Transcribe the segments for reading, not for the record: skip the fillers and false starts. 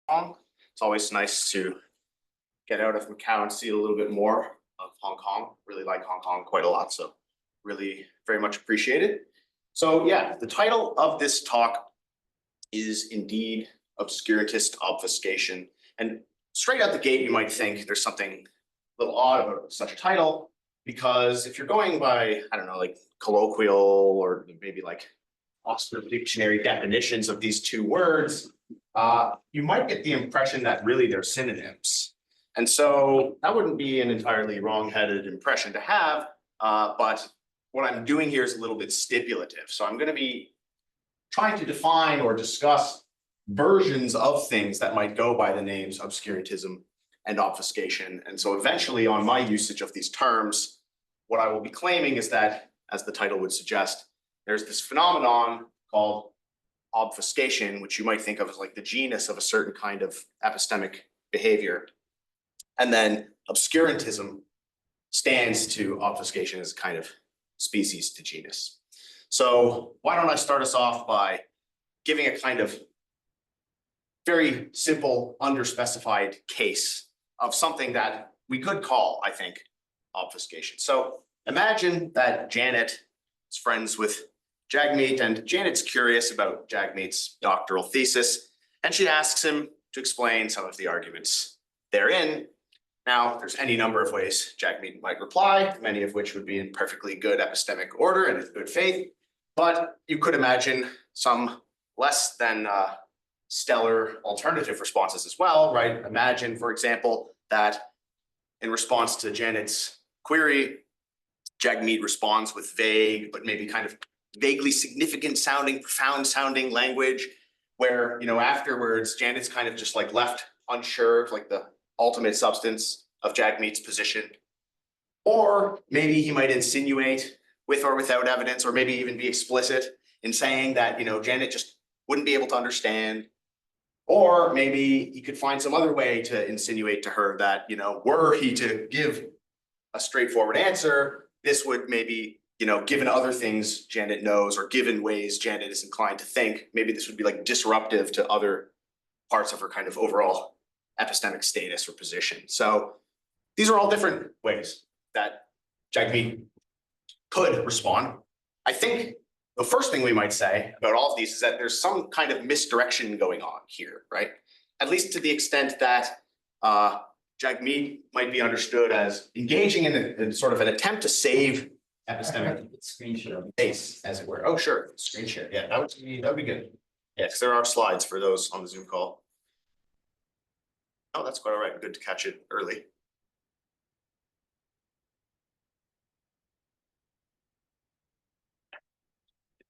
Kong. It's always nice to get out of Macau and see a little bit more of Hong Kong. Really like Hong Kong quite a lot, so really very much appreciate it. So yeah, the title of this talk is indeed Obscurantist Obfuscation. And straight out the gate, you might think there's something a little odd about such a title, because if you're going by, I don't know, like colloquial or maybe like Oxford Dictionary definitions of these two words, you might get the impression that really they're synonyms. And so that wouldn't be an entirely wrong-headed impression to have, but what I'm doing here is a little bit stipulative. So I'm going to be trying to define or discuss versions of things that might go by the names obscurantism and obfuscation. And so eventually on my usage of these terms, what I will be claiming is that, as the title would suggest, there's this phenomenon called obfuscation, which you might think of as like the genus of a certain kind of epistemic behavior. And then obscurantism stands to obfuscation as a kind of species to genus. So why don't I start us off by giving a kind of very simple, underspecified case of something that we could call, I think, obfuscation. So imagine that Janet is friends with Jagmeet, and Janet's curious about Jagmeet's doctoral thesis, and she asks him to explain some of the arguments therein. Now, there's any number of ways Jagmeet might reply, many of which would be in perfectly good epistemic order and in good faith, but you could imagine some less than stellar alternative responses as well, right? Imagine, for example, that in response to Janet's query, Jagmeet responds with vague, but maybe kind of vaguely significant sounding, profound sounding language, where, you know, afterwards, Janet's kind of just like left unsure of like the ultimate substance of Jagmeet's position. Or maybe he might insinuate, with or without evidence, or maybe even be explicit in saying that, you know, Janet just wouldn't be able to understand. Or maybe he could find some other way to insinuate to her that, you know, were he to give a straightforward answer, this would maybe, you know, given other things Janet knows or given ways Janet is inclined to think, maybe this would be like disruptive to other parts of her kind of overall epistemic status or position. So these are all different ways that Jagmeet could respond. I think the first thing we might say about all of these is that there's some kind of misdirection going on here, right? At least to the extent that Jagmeet might be understood as engaging in sort of an attempt to save epistemic screen share space, as it were. Oh, sure, screen share. Yeah, that would be good. Yes, there are slides for those on the Zoom call. Oh, that's quite all right. Good to catch it early.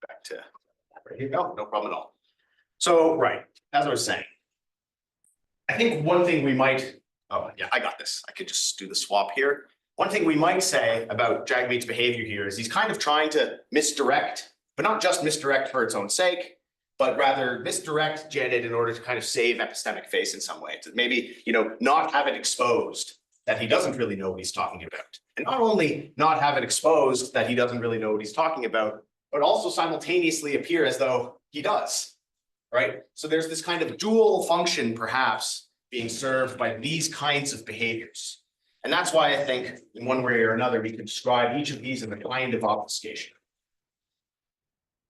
Back to right here. No problem at all. So, right, as I was saying, I think one thing we might, oh yeah, I got this. I could just do the swap here. One thing we might say about Jagmeet's behavior here is he's kind of trying to misdirect, but not just misdirect for its own sake, but rather misdirect Janet in order to kind of save epistemic face in some way, to maybe, you know, not have it exposed that he doesn't really know what he's talking about. And not only not have it exposed that he doesn't really know what he's talking about, but also simultaneously appear as though he does, right? So there's this kind of dual function perhaps being served by these kinds of behaviors. And that's why I think in one way or another, we can describe each of these in a kind of obfuscation.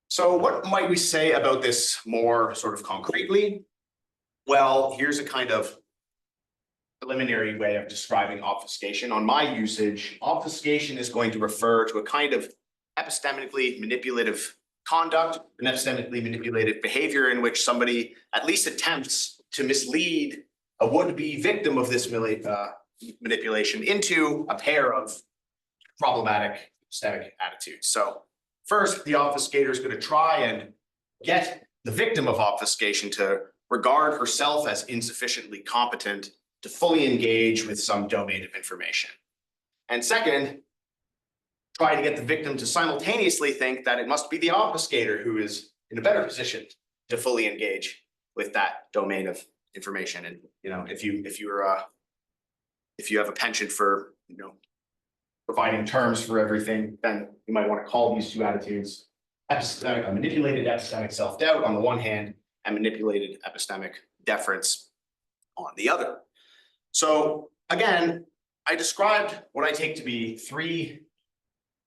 So what might we say about this more sort of concretely? Well, here's a kind of preliminary way of describing obfuscation. On my usage, obfuscation is going to refer to a kind of epistemically manipulative conduct, an epistemically manipulative behavior in which somebody at least attempts to mislead a would-be victim of this manipulation into a pair of problematic epistemic attitudes. So first, the obfuscator is going to try and get the victim of obfuscation to regard herself as insufficiently competent to fully engage with some domain of information. And second, try to get the victim to simultaneously think that it must be the obfuscator who is in a better position to fully engage with that domain of information. And you know, if you have a penchant for, you know, providing terms for everything, then you might want to call these two attitudes manipulated epistemic self-doubt on the one hand, and manipulated epistemic deference on the other. So again, I described what I take to be 3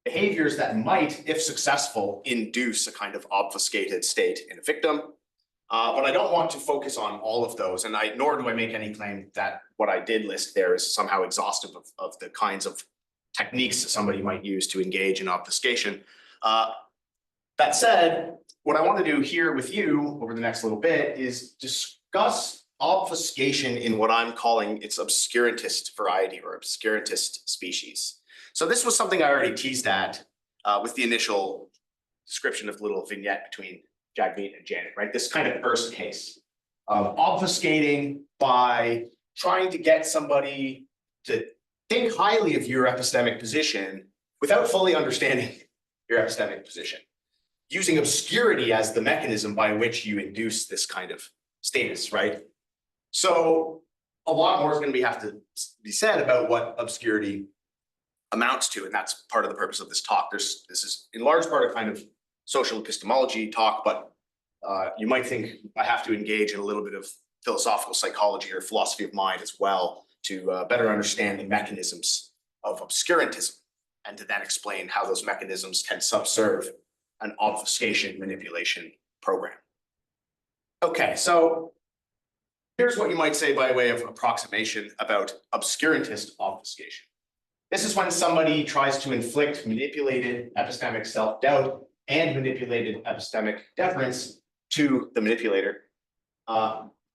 behaviors that might, if successful, induce a kind of obfuscated state in a victim. But I don't want to focus on all of those, and nor do I make any claim that what I did list there is somehow exhaustive of the kinds of techniques that somebody might use to engage in obfuscation. That said, what I want to do here with you over the next little bit is discuss obfuscation in what I'm calling its obscurantist variety or obscurantist species. So this was something I already teased at with the initial description of the little vignette between Jagmeet and Janet, right? This kind of first case of obfuscating by trying to get somebody to think highly of your epistemic position without fully understanding your epistemic position, using obscurity as the mechanism by which you induce this kind of status, right? So a lot more is going to have to be said about what obscurity amounts to, and that's part of the purpose of this talk. This is in large part a kind of social epistemology talk, but you might think I have to engage in a little bit of philosophical psychology or philosophy of mind as well to better understand the mechanisms of obscurantism and to then explain how those mechanisms can subserve an obfuscation manipulation program. Okay, so here's what you might say by way of approximation about obscurantist obfuscation. This is when somebody tries to inflict manipulated epistemic self-doubt and manipulated epistemic deference to the manipulator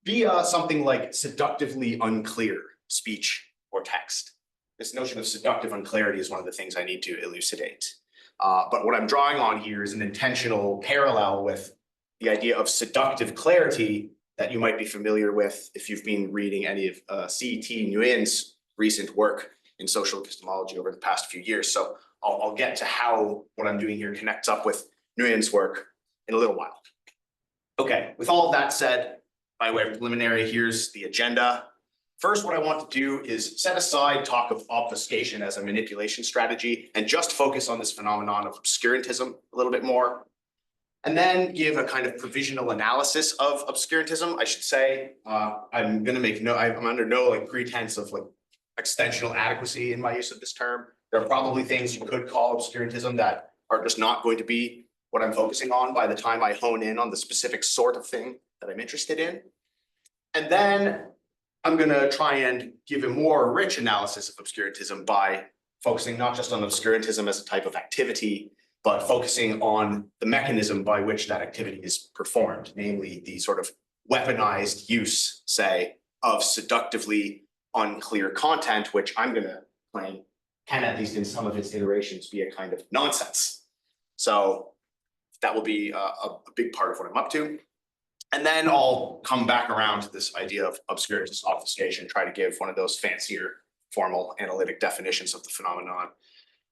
via something like seductively unclear speech or text. This notion of seductive unclarity is one of the things I need to elucidate. But what I'm drawing on here is an intentional parallel with the idea of seductive clarity that you might be familiar with if you've been reading any of C.T. Nguyen's recent work in social epistemology over the past few years. So I'll get to how what I'm doing here connects up with Nguyen's work in a little while. Okay, with all of that said, by way of preliminary, here's the agenda. First, what I want to do is set aside talk of obfuscation as a manipulation strategy and just focus on this phenomenon of obscurantism a little bit more. And then give a kind of provisional analysis of obscurantism. I should say, I'm under no pretense of extensional adequacy in my use of this term. There are probably things you could call obscurantism that are just not going to be what I'm focusing on by the time I hone in on the specific sort of thing that I'm interested in. And then I'm going to try and give a more rich analysis of obscurantism by focusing not just on obscurantism as a type of activity, but focusing on the mechanism by which that activity is performed, namely the sort of weaponized use, say, of seductively unclear content, which I'm going to claim can, at least in some of its iterations, be a kind of nonsense. So that will be a big part of what I'm up to. And then I'll come back around to this idea of obscurantist obfuscation, try to give one of those fancier formal analytic definitions of the phenomenon.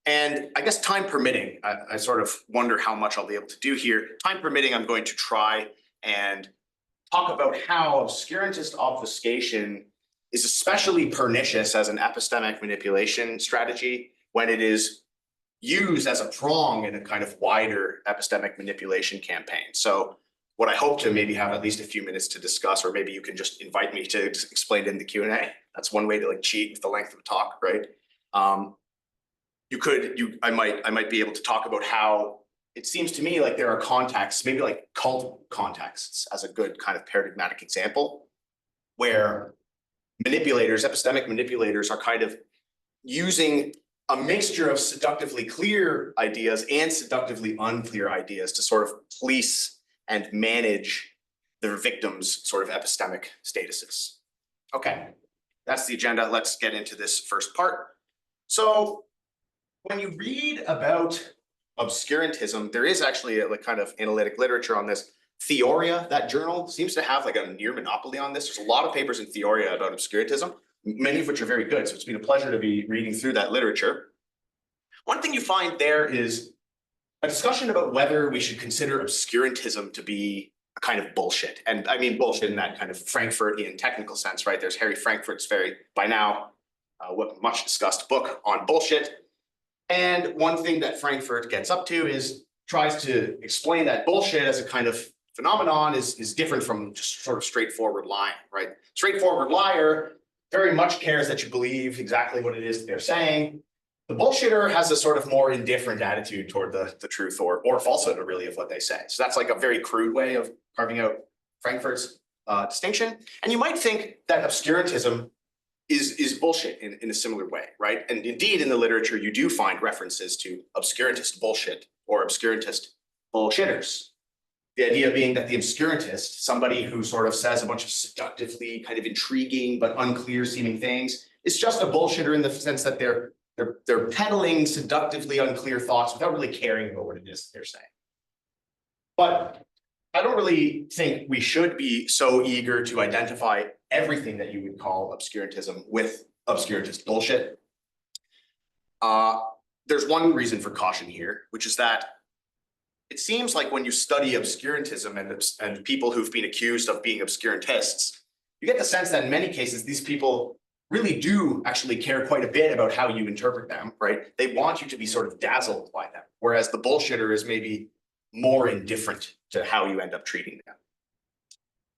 And I guess time permitting, I sort of wonder how much I'll be able to do here. Time permitting, I'm going to try and talk about how obscurantist obfuscation is especially pernicious as an epistemic manipulation strategy when it is used as a prong in a kind of wider epistemic manipulation campaign. So what I hope to maybe have at least a few minutes to discuss, or maybe you can just invite me to explain it in the Q&A. That's one way to cheat with the length of the talk, right? I might be able to talk about how it seems to me like there are contexts, maybe like cult contexts as a good kind of paradigmatic example, where manipulators, epistemic manipulators, are kind of using a mixture of seductively clear ideas and seductively unclear ideas to sort of police and manage their victims' sort of epistemic statuses. Okay, that's the agenda. Let's get into this first part. So when you read about obscurantism, there is actually a kind of analytic literature on this. Theoria, that journal, seems to have a near monopoly on this. There's a lot of papers in Theoria about obscurantism, many of which are very good. So it's been a pleasure to be reading through that literature. One thing you find there is a discussion about whether we should consider obscurantism to be a kind of bullshit. And I mean bullshit in that kind of Frankfurtian technical sense, right? There's Harry Frankfurt's by now, much discussed book on bullshit. And one thing that Frankfurt gets up to is tries to explain that bullshit as a kind of phenomenon is different from just sort of straightforward lying, right? Straightforward liar very much cares that you believe exactly what it is that they're saying. The bullshitter has a sort of more indifferent attitude toward the truth or falsehood, really, of what they say. So that's like a very crude way of carving out Frankfurt's distinction. And you might think that obscurantism is bullshit in a similar way, right? And indeed, in the literature, you do find references to obscurantist bullshit or obscurantist bullshitters. The idea being that the obscurantist, somebody who sort of says a bunch of seductively kind of intriguing but unclear seeming things, is just a bullshitter in the sense that they're peddling seductively unclear thoughts without really caring about what it is they're saying. But I don't really think we should be so eager to identify everything that you would call obscurantism with obscurantist bullshit. There's one reason for caution here, which is that it seems like when you study obscurantism and people who've been accused of being obscurantists, you get the sense that in many cases, these people really do actually care quite a bit about how you interpret them, right? They want you to be sort of dazzled by them, whereas the bullshitter is maybe more indifferent to how you end up treating them.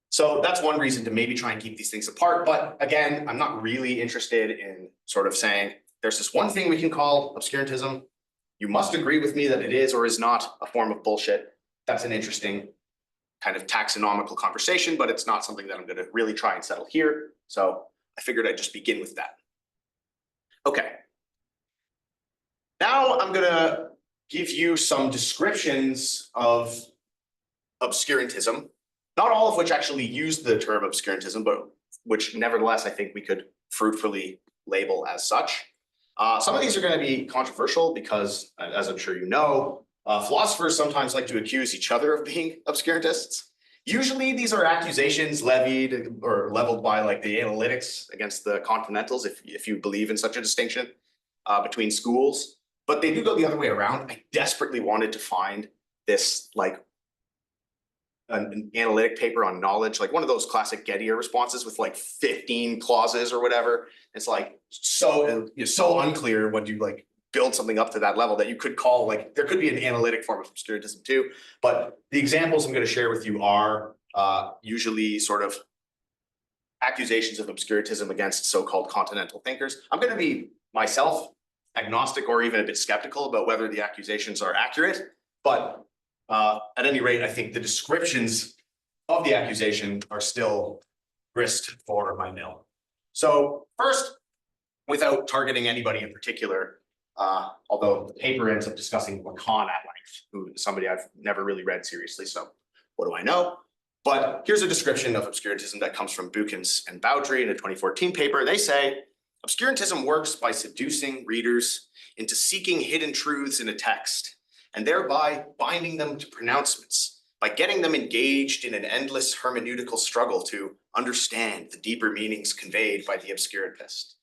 So that's one reason to maybe try and keep these things apart. But again, I'm not really interested in sort of saying there's this one thing we can call obscurantism. You must agree with me that it is or is not a form of bullshit. That's an interesting kind of taxonomical conversation, but it's not something that I'm going to really try and settle here. So I figured I'd just begin with that. Okay. Now I'm going to give you some descriptions of obscurantism, not all of which actually use the term obscurantism, but which nevertheless I think we could fruitfully label as such. Some of these are going to be controversial because, as I'm sure you know, philosophers sometimes like to accuse each other of being obscurantists. Usually these are accusations levied or leveled by like the analytics against the continentals, if you believe in such a distinction between schools. But they do go the other way around. I desperately wanted to find this like an analytic paper on knowledge, like one of those classic Gettier responses with like 15 clauses or whatever. It's like so unclear when you like build something up to that level that you could call like, there could be an analytic form of obscurantism too. But the examples I'm going to share with you are usually sort of accusations of obscurantism against so-called continental thinkers. I'm going to be myself agnostic or even a bit skeptical about whether the accusations are accurate, but at any rate, I think the descriptions of the accusation are still grist for my mill. So first, without targeting anybody in particular, although the paper ends up discussing Lacan at length, who is somebody I've never really read seriously, so what do I know? But here's a description of obscurantism that comes from Bukins and Bowdry in a 2014 paper. They say, obscurantism works by seducing readers into seeking hidden truths in a text, and thereby binding them to pronouncements, by getting them engaged in an endless hermeneutical struggle to understand the deeper meanings conveyed by the obscurantist.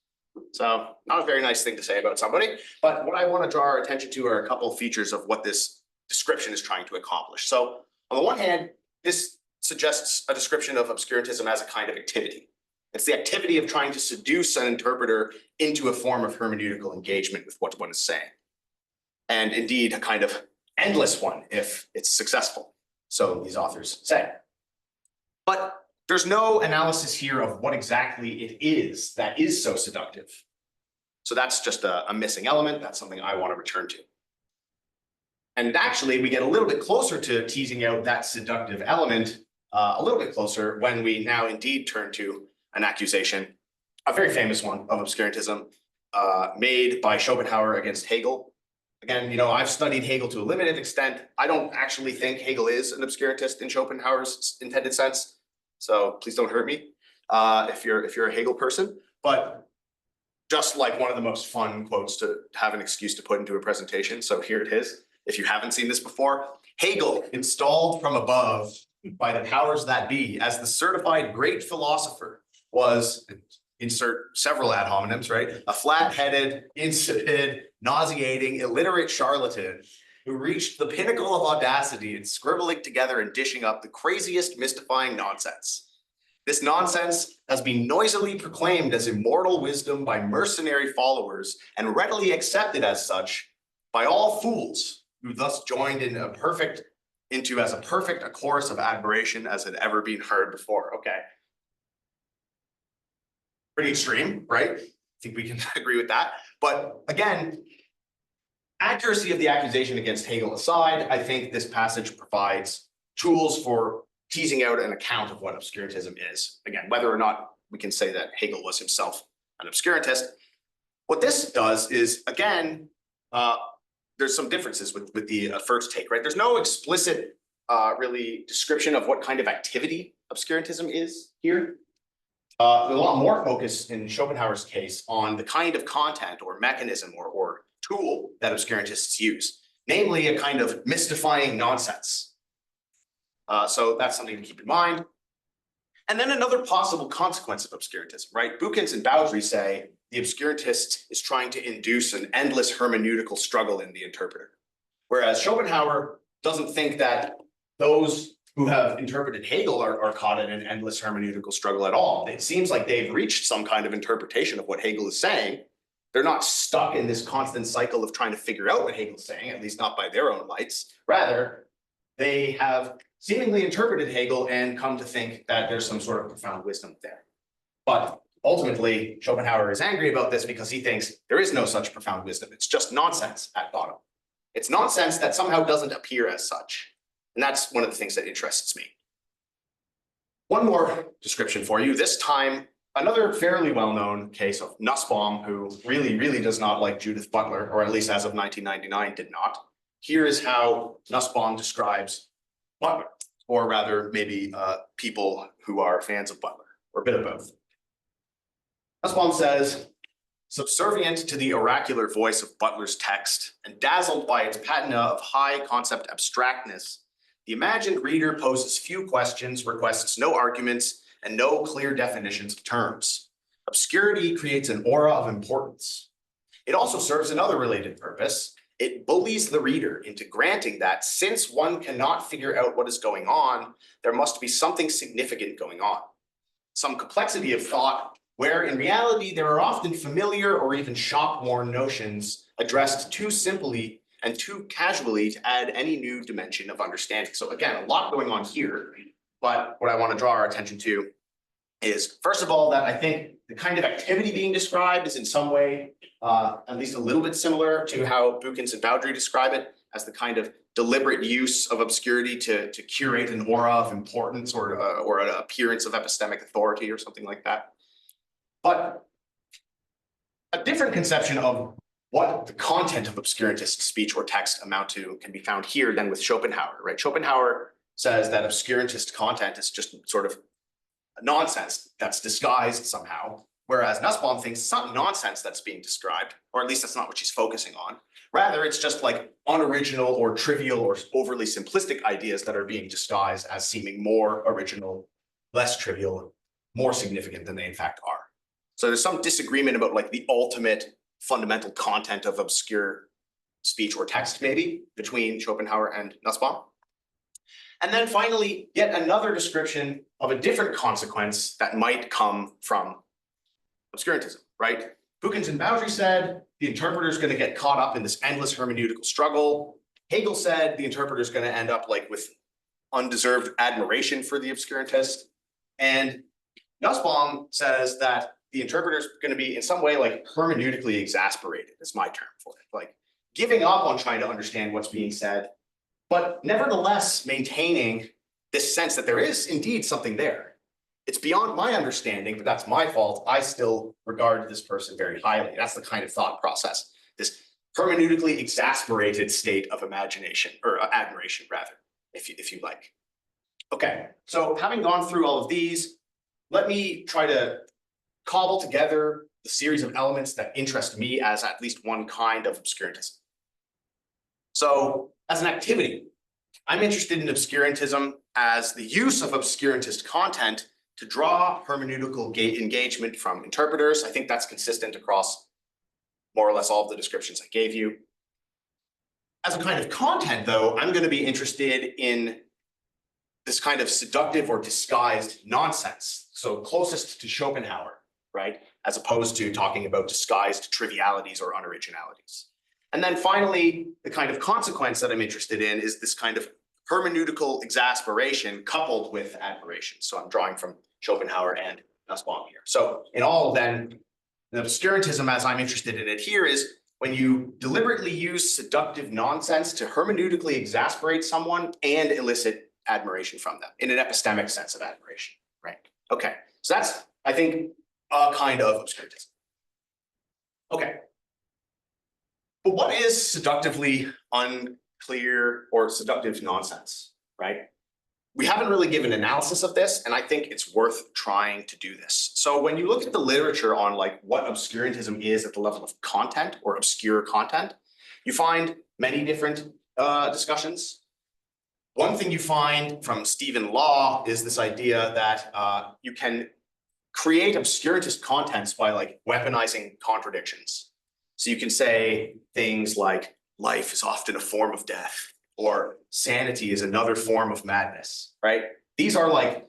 So not a very nice thing to say about somebody, but what I want to draw our attention to are a couple of features of what this description is trying to accomplish. So on the one hand, this suggests a description of obscurantism as a kind of activity. It's the activity of trying to seduce an interpreter into a form of hermeneutical engagement with what one is saying. And indeed, a kind of endless one if it's successful, so these authors say. But there's no analysis here of what exactly it is that is so seductive. So that's just a missing element. That's something I want to return to. And actually, we get a little bit closer to teasing out that seductive element, a little bit closer when we now indeed turn to an accusation, a very famous one of obscurantism, made by Schopenhauer against Hegel. Again, you know, I've studied Hegel to a limited extent. I don't actually think Hegel is an obscurantist in Schopenhauer's intended sense. So please don't hurt me if you're a Hegel person. But just like one of the most fun quotes to have an excuse to put into a presentation. So here it is. If you haven't seen this before, Hegel, installed from above by the powers that be as the certified great philosopher, was, insert several ad hominems, right? A flat-headed, insipid, nauseating, illiterate charlatan who reached the pinnacle of audacity in scribbling together and dishing up the craziest, mystifying nonsense. This nonsense has been noisily proclaimed as immortal wisdom by mercenary followers and readily accepted as such by all fools who thus joined in a perfect into as a perfect a chorus of admiration as had ever been heard before. Okay. Pretty extreme, right? I think we can agree with that. But again, accuracy of the accusation against Hegel aside, I think this passage provides tools for teasing out an account of what obscurantism is. Again, whether or not we can say that Hegel was himself an obscurantist. What this does is, again, there's some differences with the first take, right? There's no explicit really description of what kind of activity obscurantism is here. There's a lot more focus in Schopenhauer's case on the kind of content or mechanism or tool that obscurantists use, namely a kind of mystifying nonsense. So that's something to keep in mind. And then another possible consequence of obscurantism, right? Bukins and Boudry say the obscurantist is trying to induce an endless hermeneutical struggle in the interpreter. Whereas Schopenhauer doesn't think that those who have interpreted Hegel are caught in an endless hermeneutical struggle at all. It seems like they've reached some kind of interpretation of what Hegel is saying. They're not stuck in this constant cycle of trying to figure out what Hegel's saying, at least not by their own lights. Rather, they have seemingly interpreted Hegel and come to think that there's some sort of profound wisdom there. But ultimately, Schopenhauer is angry about this because he thinks there is no such profound wisdom. It's just nonsense at bottom. It's nonsense that somehow doesn't appear as such. And that's one of the things that interests me. One more description for you, this time, another fairly well-known case of Nussbaum, who really, really does not like Judith Butler, or at least as of 1999 did not. Here is how Nussbaum describes Butler, or rather maybe people who are fans of Butler, or a bit of both. Nussbaum says, subservient to the oracular voice of Butler's text and dazzled by its patina of high concept abstractness, the imagined reader poses few questions, requests no arguments, and no clear definitions of terms. Obscurity creates an aura of importance. It also serves another related purpose. It bullies the reader into granting that since one cannot figure out what is going on, there must be something significant going on. Some complexity of thought, where in reality there are often familiar or even shop-worn notions addressed too simply and too casually to add any new dimension of understanding. So again, a lot going on here, but what I want to draw our attention to is, first of all, that I think the kind of activity being described is in some way, at least a little bit similar to how Bukins and Boudry describe it, as the kind of deliberate use of obscurity to curate an aura of importance or an appearance of epistemic authority or something like that. But a different conception of what the content of obscurantist speech or text amount to can be found here than with Schopenhauer, right? Schopenhauer says that obscurantist content is just sort of nonsense that's disguised somehow, whereas Nussbaum thinks it's not nonsense that's being described, or at least that's not what she's focusing on. Rather, it's just like unoriginal or trivial or overly simplistic ideas that are being disguised as seeming more original, less trivial, more significant than they in fact are. So there's some disagreement about like the ultimate fundamental content of obscure speech or text, maybe, between Schopenhauer and Nussbaum. And then finally, yet another description of a different consequence that might come from obscurantism, right? Bukins and Boudry said the interpreter is going to get caught up in this endless hermeneutical struggle. Hegel said the interpreter is going to end up like with undeserved admiration for the obscurantist. And Nussbaum says that the interpreter is going to be in some way like hermeneutically exasperated, is my term for it, like giving up on trying to understand what's being said, but nevertheless maintaining this sense that there is indeed something there. It's beyond my understanding, but that's my fault. I still regard this person very highly. That's the kind of thought process, this hermeneutically exasperated state of imagination, or admiration rather, if you like. Okay, so having gone through all of these, let me try to cobble together the series of elements that interest me as at least one kind of obscurantism. So as an activity, I'm interested in obscurantism as the use of obscurantist content to draw hermeneutical engagement from interpreters. I think that's consistent across more or less all of the descriptions I gave you. As a kind of content, though, I'm going to be interested in this kind of seductive or disguised nonsense. So closest to Schopenhauer, right? As opposed to talking about disguised trivialities or unoriginalities. And then finally, the kind of consequence that I'm interested in is this kind of hermeneutical exasperation coupled with admiration. So I'm drawing from Schopenhauer and Nussbaum here. So in all, then, the obscurantism, as I'm interested in it here, is when you deliberately use seductive nonsense to hermeneutically exasperate someone and elicit admiration from them in an epistemic sense of admiration, right? Okay, so that's, I think, a kind of obscurantism. Okay. But what is seductively unclear or seductive nonsense, right? We haven't really given analysis of this, and I think it's worth trying to do this. So when you look at the literature on like what obscurantism is at the level of content or obscure content, you find many different discussions. One thing you find from Stephen Law is this idea that you can create obscurantist contents by like weaponizing contradictions. So you can say things like life is often a form of death, or sanity is another form of madness, right? These are like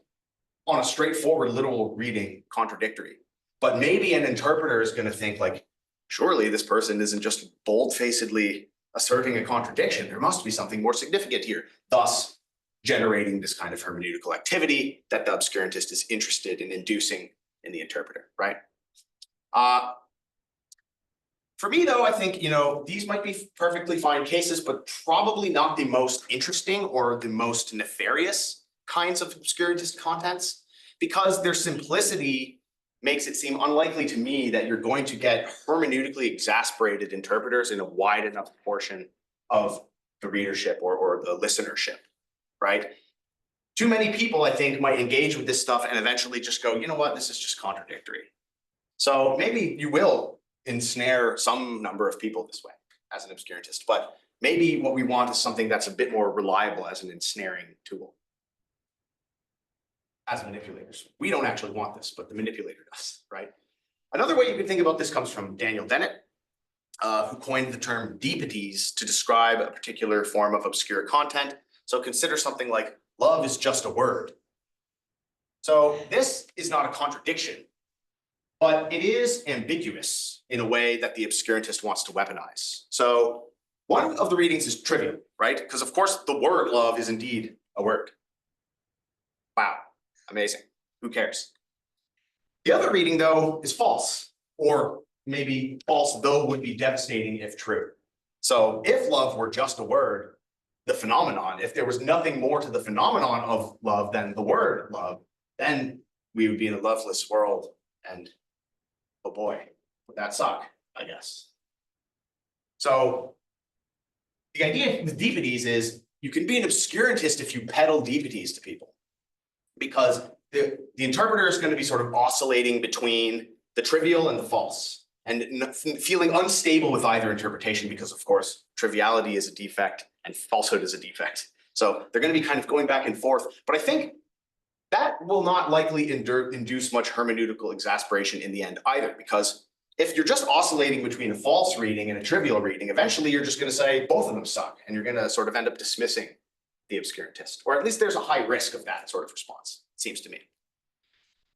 on a straightforward literal reading contradictory, but maybe an interpreter is going to think like, surely this person isn't just bold-facedly asserting a contradiction. There must be something more significant here, thus generating this kind of hermeneutical activity that the obscurantist is interested in inducing in the interpreter, right? For me, though, I think, these might be perfectly fine cases, but probably not the most interesting or the most nefarious kinds of obscurantist contents, because their simplicity makes it seem unlikely to me that you're going to get hermeneutically exasperated interpreters in a wide enough portion of the readership or the listenership, right? Too many people, I think, might engage with this stuff and eventually just go, you know what, this is just contradictory. So maybe you will ensnare some number of people this way as an obscurantist, but maybe what we want is something that's a bit more reliable as an ensnaring tool. As manipulators, we don't actually want this, but the manipulator does, right? Another way you can think about this comes from Daniel Dennett, who coined the term deepities to describe a particular form of obscure content. So consider something like love is just a word. So this is not a contradiction, but it is ambiguous in a way that the obscurantist wants to weaponize. So one of the readings is trivial, right? Because of course the word love is indeed a word. Wow, amazing. Who cares? The other reading, though, is false, or maybe false, though would be devastating if true. So if love were just a word, the phenomenon, if there was nothing more to the phenomenon of love than the word love, then we would be in a loveless world, and oh boy, would that suck, I guess. So the idea with deepities is you can be an obscurantist if you peddle deepities to people, because the interpreter is going to be sort of oscillating between the trivial and the false, and feeling unstable with either interpretation, because of course triviality is a defect and falsehood is a defect. So they're going to be kind of going back and forth. But I think that will not likely induce much hermeneutical exasperation in the end either, because if you're just oscillating between a false reading and a trivial reading, eventually you're just going to say both of them suck, and you're going to sort of end up dismissing the obscurantist, or at least there's a high risk of that sort of response, it seems to me.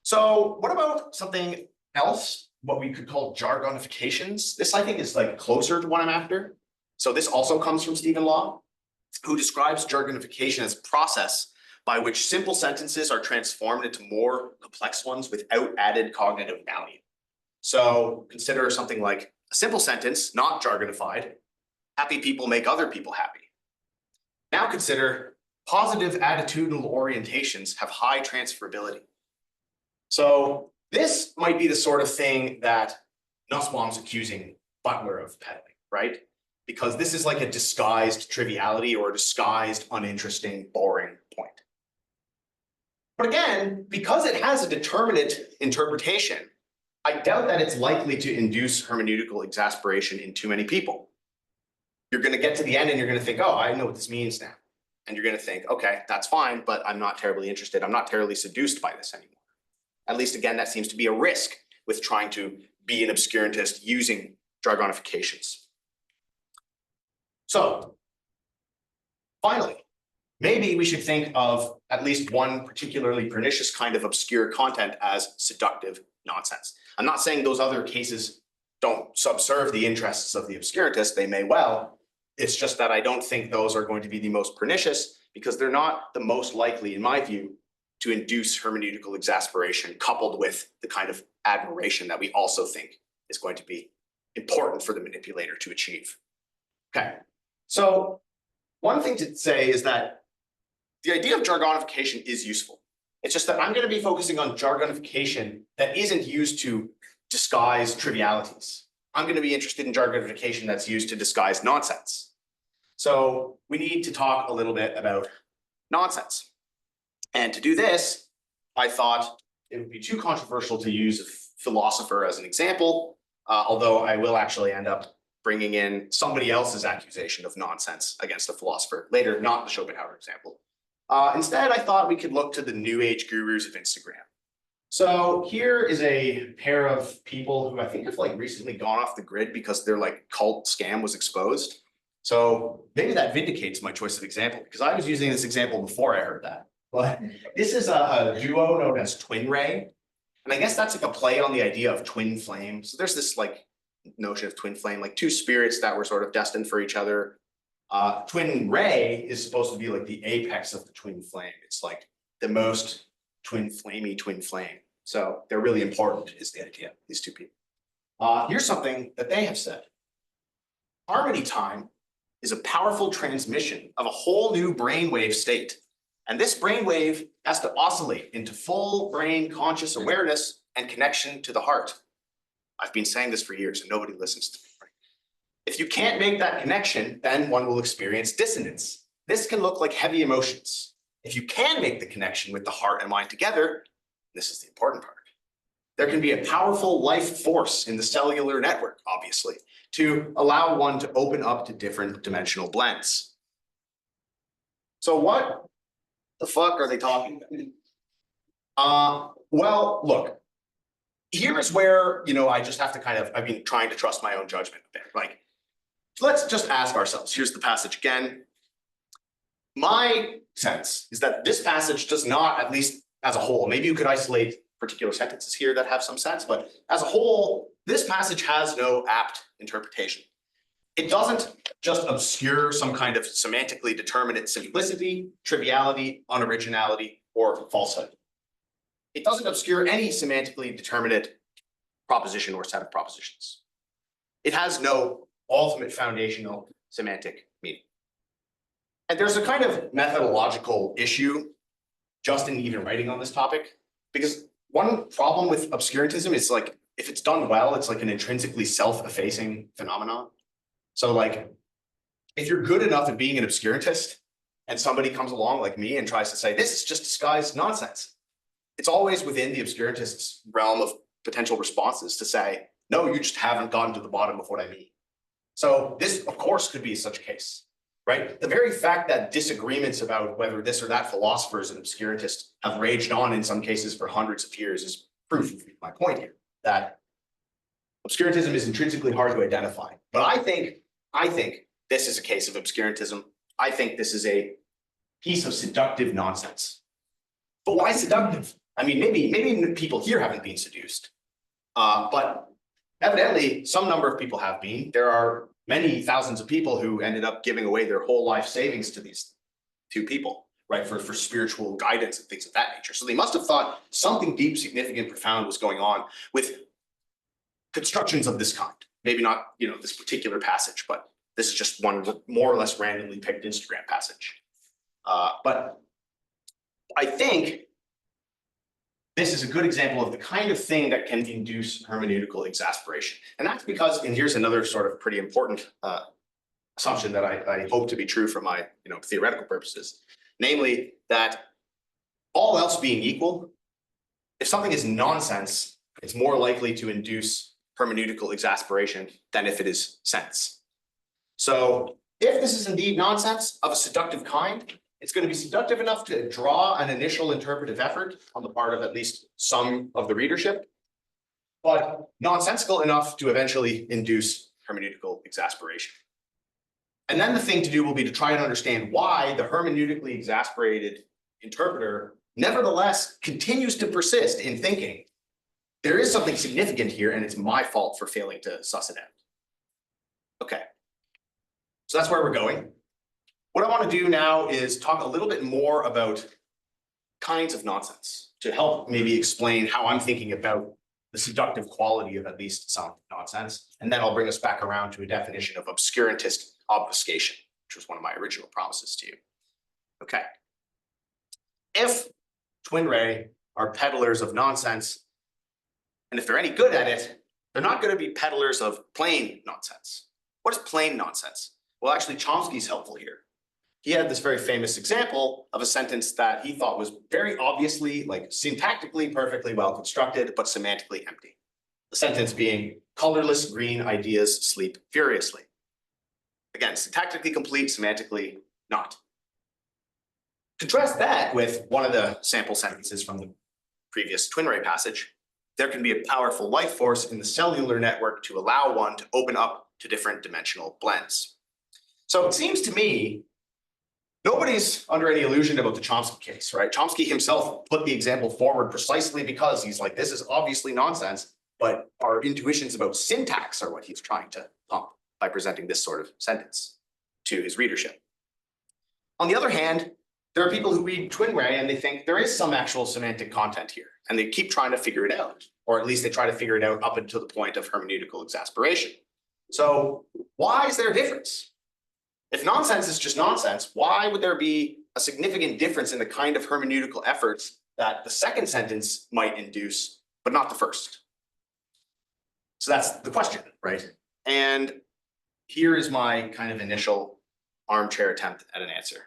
So what about something else, what we could call jargonifications? This, I think, is like closer to what I'm after. So this also comes from Stephen Law, who describes jargonification as a process by which simple sentences are transformed into more complex ones without added cognitive value. So consider something like a simple sentence, not jargonified: happy people make other people happy. Now consider positive attitudinal orientations have high transferability. So this might be the sort of thing that Nussbaum's accusing Butler of peddling, right? Because this is like a disguised triviality or a disguised uninteresting, boring point. But again, because it has a determinate interpretation, I doubt that it's likely to induce hermeneutical exasperation in too many people. You're going to get to the end and you're going to think, oh, I know what this means now. And you're going to think, okay, that's fine, but I'm not terribly interested. I'm not terribly seduced by this anymore. At least, again, that seems to be a risk with trying to be an obscurantist using jargonifications. So finally, maybe we should think of at least one particularly pernicious kind of obscure content as seductive nonsense. I'm not saying those other cases don't subserve the interests of the obscurantist. They may well. It's just that I don't think those are going to be the most pernicious, because they're not the most likely, in my view, to induce hermeneutical exasperation coupled with the kind of admiration that we also think is going to be important for the manipulator to achieve. Okay, so one thing to say is that the idea of jargonification is useful. It's just that I'm going to be focusing on jargonification that isn't used to disguise trivialities. I'm going to be interested in jargonification that's used to disguise nonsense. So we need to talk a little bit about nonsense. And to do this, I thought it would be too controversial to use a philosopher as an example, although I will actually end up bringing in somebody else's accusation of nonsense against a philosopher later, not the Schopenhauer example. Instead, I thought we could look to the new age gurus of Instagram. So here is a pair of people who I think have like recently gone off the grid because their like cult scam was exposed. So maybe that vindicates my choice of example, because I was using this example before I heard that. But this is a duo known as Twin Ray. And I guess that's like a play on the idea of twin flame. So there's this like notion of twin flame, like two spirits that were sort of destined for each other. Twin Ray is supposed to be like the apex of the twin flame. It's like the most twin flame. So they're really important is the idea, these two people. Here's something that they have said. Harmony time is a powerful transmission of a whole new brainwave state. And this brainwave has to oscillate into full brain conscious awareness and connection to the heart. I've been saying this for years and nobody listens to me. If you can't make that connection, then one will experience dissonance. This can look like heavy emotions. If you can make the connection with the heart and mind together, this is the important part. There can be a powerful life force in the cellular network, obviously, to allow one to open up to different dimensional blends. So what the fuck are they talking about? Well, look, here's where, I just have to I've been trying to trust my own judgment a bit. Like, let's just ask ourselves, here's the passage again. My sense is that this passage does not, at least as a whole, maybe you could isolate particular sentences here that have some sense, but as a whole, this passage has no apt interpretation. It doesn't just obscure some kind of semantically determinate simplicity, triviality, unoriginality, or falsehood. It doesn't obscure any semantically determinate proposition or set of propositions. It has no ultimate foundational semantic meaning. And there's a kind of methodological issue just in even writing on this topic, because one problem with obscurantism is like, if it's done well, it's like an intrinsically self-effacing phenomenon. So like, if you're good enough at being an obscurantist and somebody comes along like me and tries to say, this is just disguised nonsense, it's always within the obscurantist's realm of potential responses to say, no, you just haven't gotten to the bottom of what I mean. So this, of course, could be such a case, right? The very fact that disagreements about whether this or that philosopher is an obscurantist have raged on in some cases for hundreds of years is proof of my point here, that obscurantism is intrinsically hard to identify. But I think this is a case of obscurantism. I think this is a piece of seductive nonsense. But why seductive? I mean, maybe people here haven't been seduced, but evidently some number of people have been. There are many thousands of people who ended up giving away their whole life savings to these two people, right, for spiritual guidance and things of that nature. So they must have thought something deep, significant, profound was going on with constructions of this kind. Maybe not, this particular passage, but this is just one more or less randomly picked Instagram passage. But I think this is a good example of the kind of thing that can induce hermeneutical exasperation. And that's because, and here's another sort of pretty important assumption that I hope to be true for my theoretical purposes, namely that all else being equal, if something is nonsense, it's more likely to induce hermeneutical exasperation than if it is sense. So if this is indeed nonsense of a seductive kind, it's going to be seductive enough to draw an initial interpretive effort on the part of at least some of the readership, but nonsensical enough to eventually induce hermeneutical exasperation. And then the thing to do will be to try and understand why the hermeneutically exasperated interpreter nevertheless continues to persist in thinking there is something significant here and it's my fault for failing to suss it out. Okay, so that's where we're going. What I want to do now is talk a little bit more about kinds of nonsense to help maybe explain how I'm thinking about the seductive quality of at least some nonsense. And then I'll bring us back around to a definition of obscurantist obfuscation, which was one of my original promises to you. Okay. If twin ray are peddlers of nonsense, and if they're any good at it, they're not going to be peddlers of plain nonsense. What is plain nonsense? Well, actually, Chomsky's helpful here. He had this very famous example of a sentence that he thought was very obviously, like syntactically perfectly well constructed, but semantically empty. The sentence being, colorless green ideas sleep furiously. Again, syntactically complete, semantically not. Contrast that with one of the sample sentences from the previous twin ray passage. There can be a powerful life force in the cellular network to allow one to open up to different dimensional blends. So it seems to me nobody's under any illusion about the Chomsky case, right? Chomsky himself put the example forward precisely because he's like, this is obviously nonsense, but our intuitions about syntax are what he's trying to pump by presenting this sort of sentence to his readership. On the other hand, there are people who read twin ray and they think there is some actual semantic content here, and they keep trying to figure it out, or at least they try to figure it out up until the point of hermeneutical exasperation. So why is there a difference? If nonsense is just nonsense, why would there be a significant difference in the kind of hermeneutical efforts that the second sentence might induce, but not the first? So that's the question, right? And here is my kind of initial armchair attempt at an answer.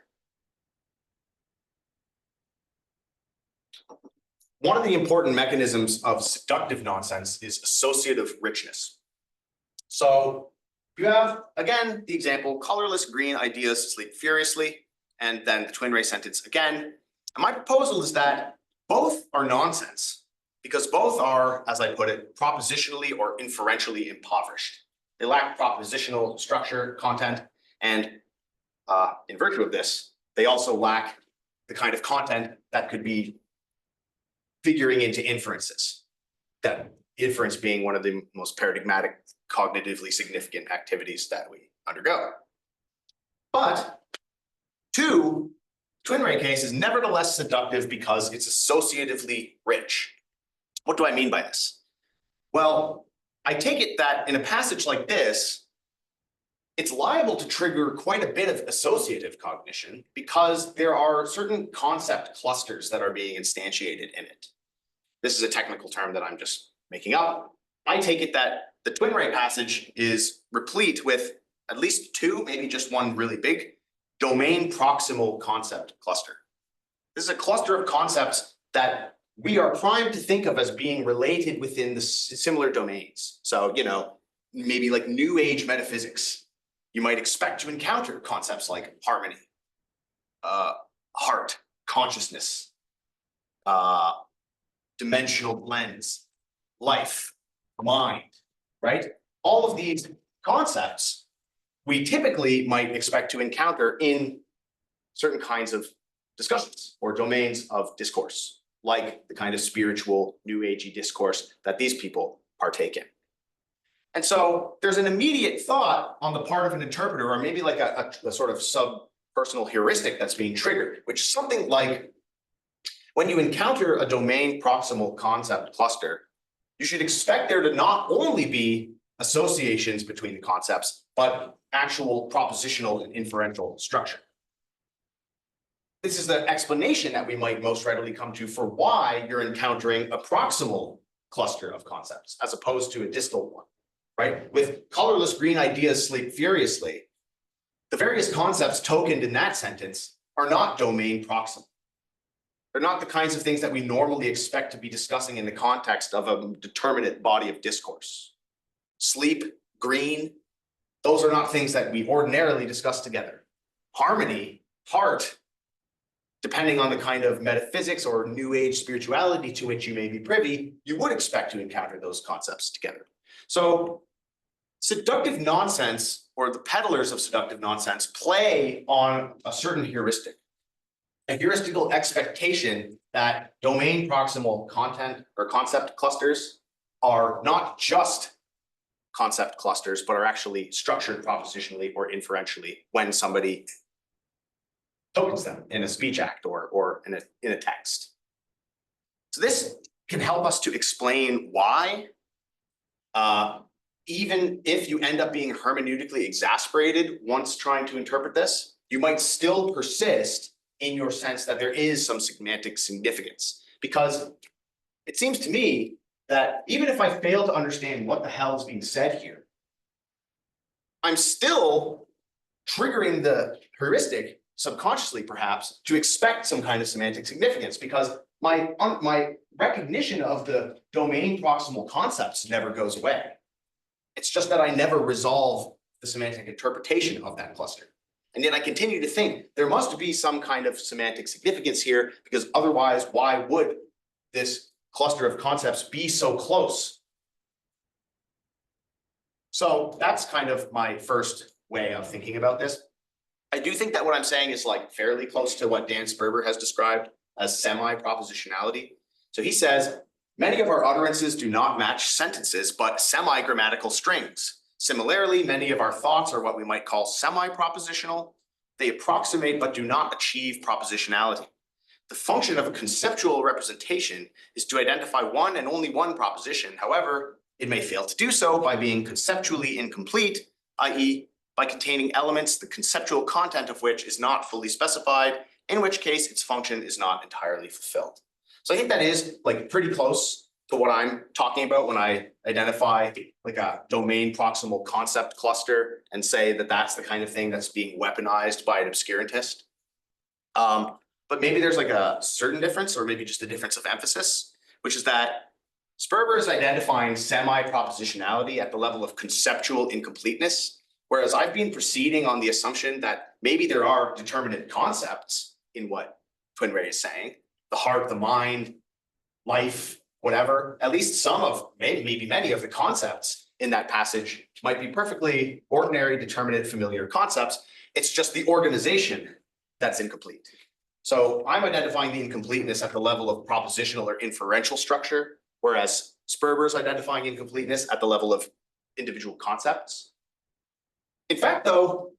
One of the important mechanisms of seductive nonsense is associative richness. So you have, again, the example, colorless green ideas sleep furiously, and then the twin ray sentence again. And my proposal is that both are nonsense because both are, as I put it, propositionally or inferentially impoverished. They lack propositional structure, content, and in virtue of this, they also lack the kind of content that could be figuring into inferences. That inference being one of the most paradigmatic, cognitively significant activities that we undergo. But two, twin ray case is nevertheless seductive because it's associatively rich. What do I mean by this? Well, I take it that in a passage like this, it's liable to trigger quite a bit of associative cognition because there are certain concept clusters that are being instantiated in it. This is a technical term that I'm just making up. I take it that the twin ray passage is replete with at least two, maybe just one really big, domain proximal concept cluster. This is a cluster of concepts that we are primed to think of as being related within the similar domains. So, you know, maybe like new age metaphysics, you might expect to encounter concepts like harmony, heart, consciousness, dimensional blends, life, mind, right? All of these concepts we typically might expect to encounter in certain kinds of discussions or domains of discourse, like the kind of spiritual, new agey discourse that these people partake in. And so there's an immediate thought on the part of an interpreter, or maybe like a sort of sub-personal heuristic that's being triggered, which is something like, when you encounter a domain proximal concept cluster, you should expect there to not only be associations between the concepts, but actual propositional and inferential structure. This is the explanation that we might most readily come to for why you're encountering a proximal cluster of concepts as opposed to a distal one, right? With colorless green ideas sleep furiously, the various concepts tokened in that sentence are not domain proximal. They're not the kinds of things that we normally expect to be discussing in the context of a determinate body of discourse. Sleep, green, those are not things that we ordinarily discuss together. Harmony, heart, depending on the kind of metaphysics or new age spirituality to which you may be privy, you would expect to encounter those concepts together. So seductive nonsense, or the peddlers of seductive nonsense, play on a certain heuristic. A heuristical expectation that domain proximal content or concept clusters are not just concept clusters, but are actually structured propositionally or inferentially when somebody tokens them in a speech act or in a text. So this can help us to explain why, even if you end up being hermeneutically exasperated once trying to interpret this, you might still persist in your sense that there is some semantic significance. Because it seems to me that even if I fail to understand what the hell is being said here, I'm still triggering the heuristic subconsciously perhaps to expect some kind of semantic significance, because my recognition of the domain proximal concepts never goes away. It's just that I never resolve the semantic interpretation of that cluster. And yet I continue to think there must be some kind of semantic significance here, because otherwise, why would this cluster of concepts be so close? So that's kind of my first way of thinking about this. I do think that what I'm saying is like fairly close to what Dan Sperber has described as semi-propositionality. So he says, many of our utterances do not match sentences, but semi-grammatical strings. Similarly, many of our thoughts are what we might call semi-propositional. They approximate but do not achieve propositionality. The function of a conceptual representation is to identify one and only one proposition. However, it may fail to do so by being conceptually incomplete, i.e., by containing elements the conceptual content of which is not fully specified, in which case its function is not entirely fulfilled. So I think that is like pretty close to what I'm talking about when I identify like a domain proximal concept cluster and say that that's the kind of thing that's being weaponized by an obscurantist. But maybe there's like a certain difference, or maybe just a difference of emphasis, which is that Sperber is identifying semi-propositionality at the level of conceptual incompleteness, whereas I've been proceeding on the assumption that maybe there are determinate concepts in what Twin Ray is saying, the heart, the mind, life, whatever. At least some of, maybe many of the concepts in that passage might be perfectly ordinary, determinate, familiar concepts. It's just the organization that's incomplete. So I'm identifying the incompleteness at the level of propositional or inferential structure, whereas Sperber is identifying incompleteness at the level of individual concepts. In fact, though,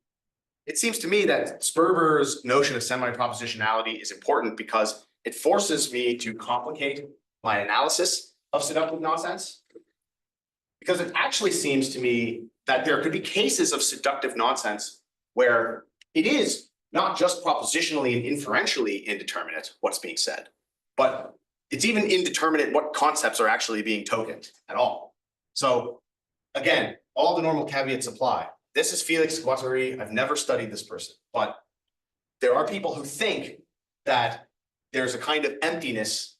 it seems to me that Sperber's notion of semi-propositionality is important because it forces me to complicate my analysis of seductive nonsense. Because it actually seems to me that there could be cases of seductive nonsense where it is not just propositionally and inferentially indeterminate what's being said, but it's even indeterminate what concepts are actually being tokened at all. So again, all the normal caveats apply. This is Felix Guattari. I've never studied this person, but there are people who think that there's a kind of emptiness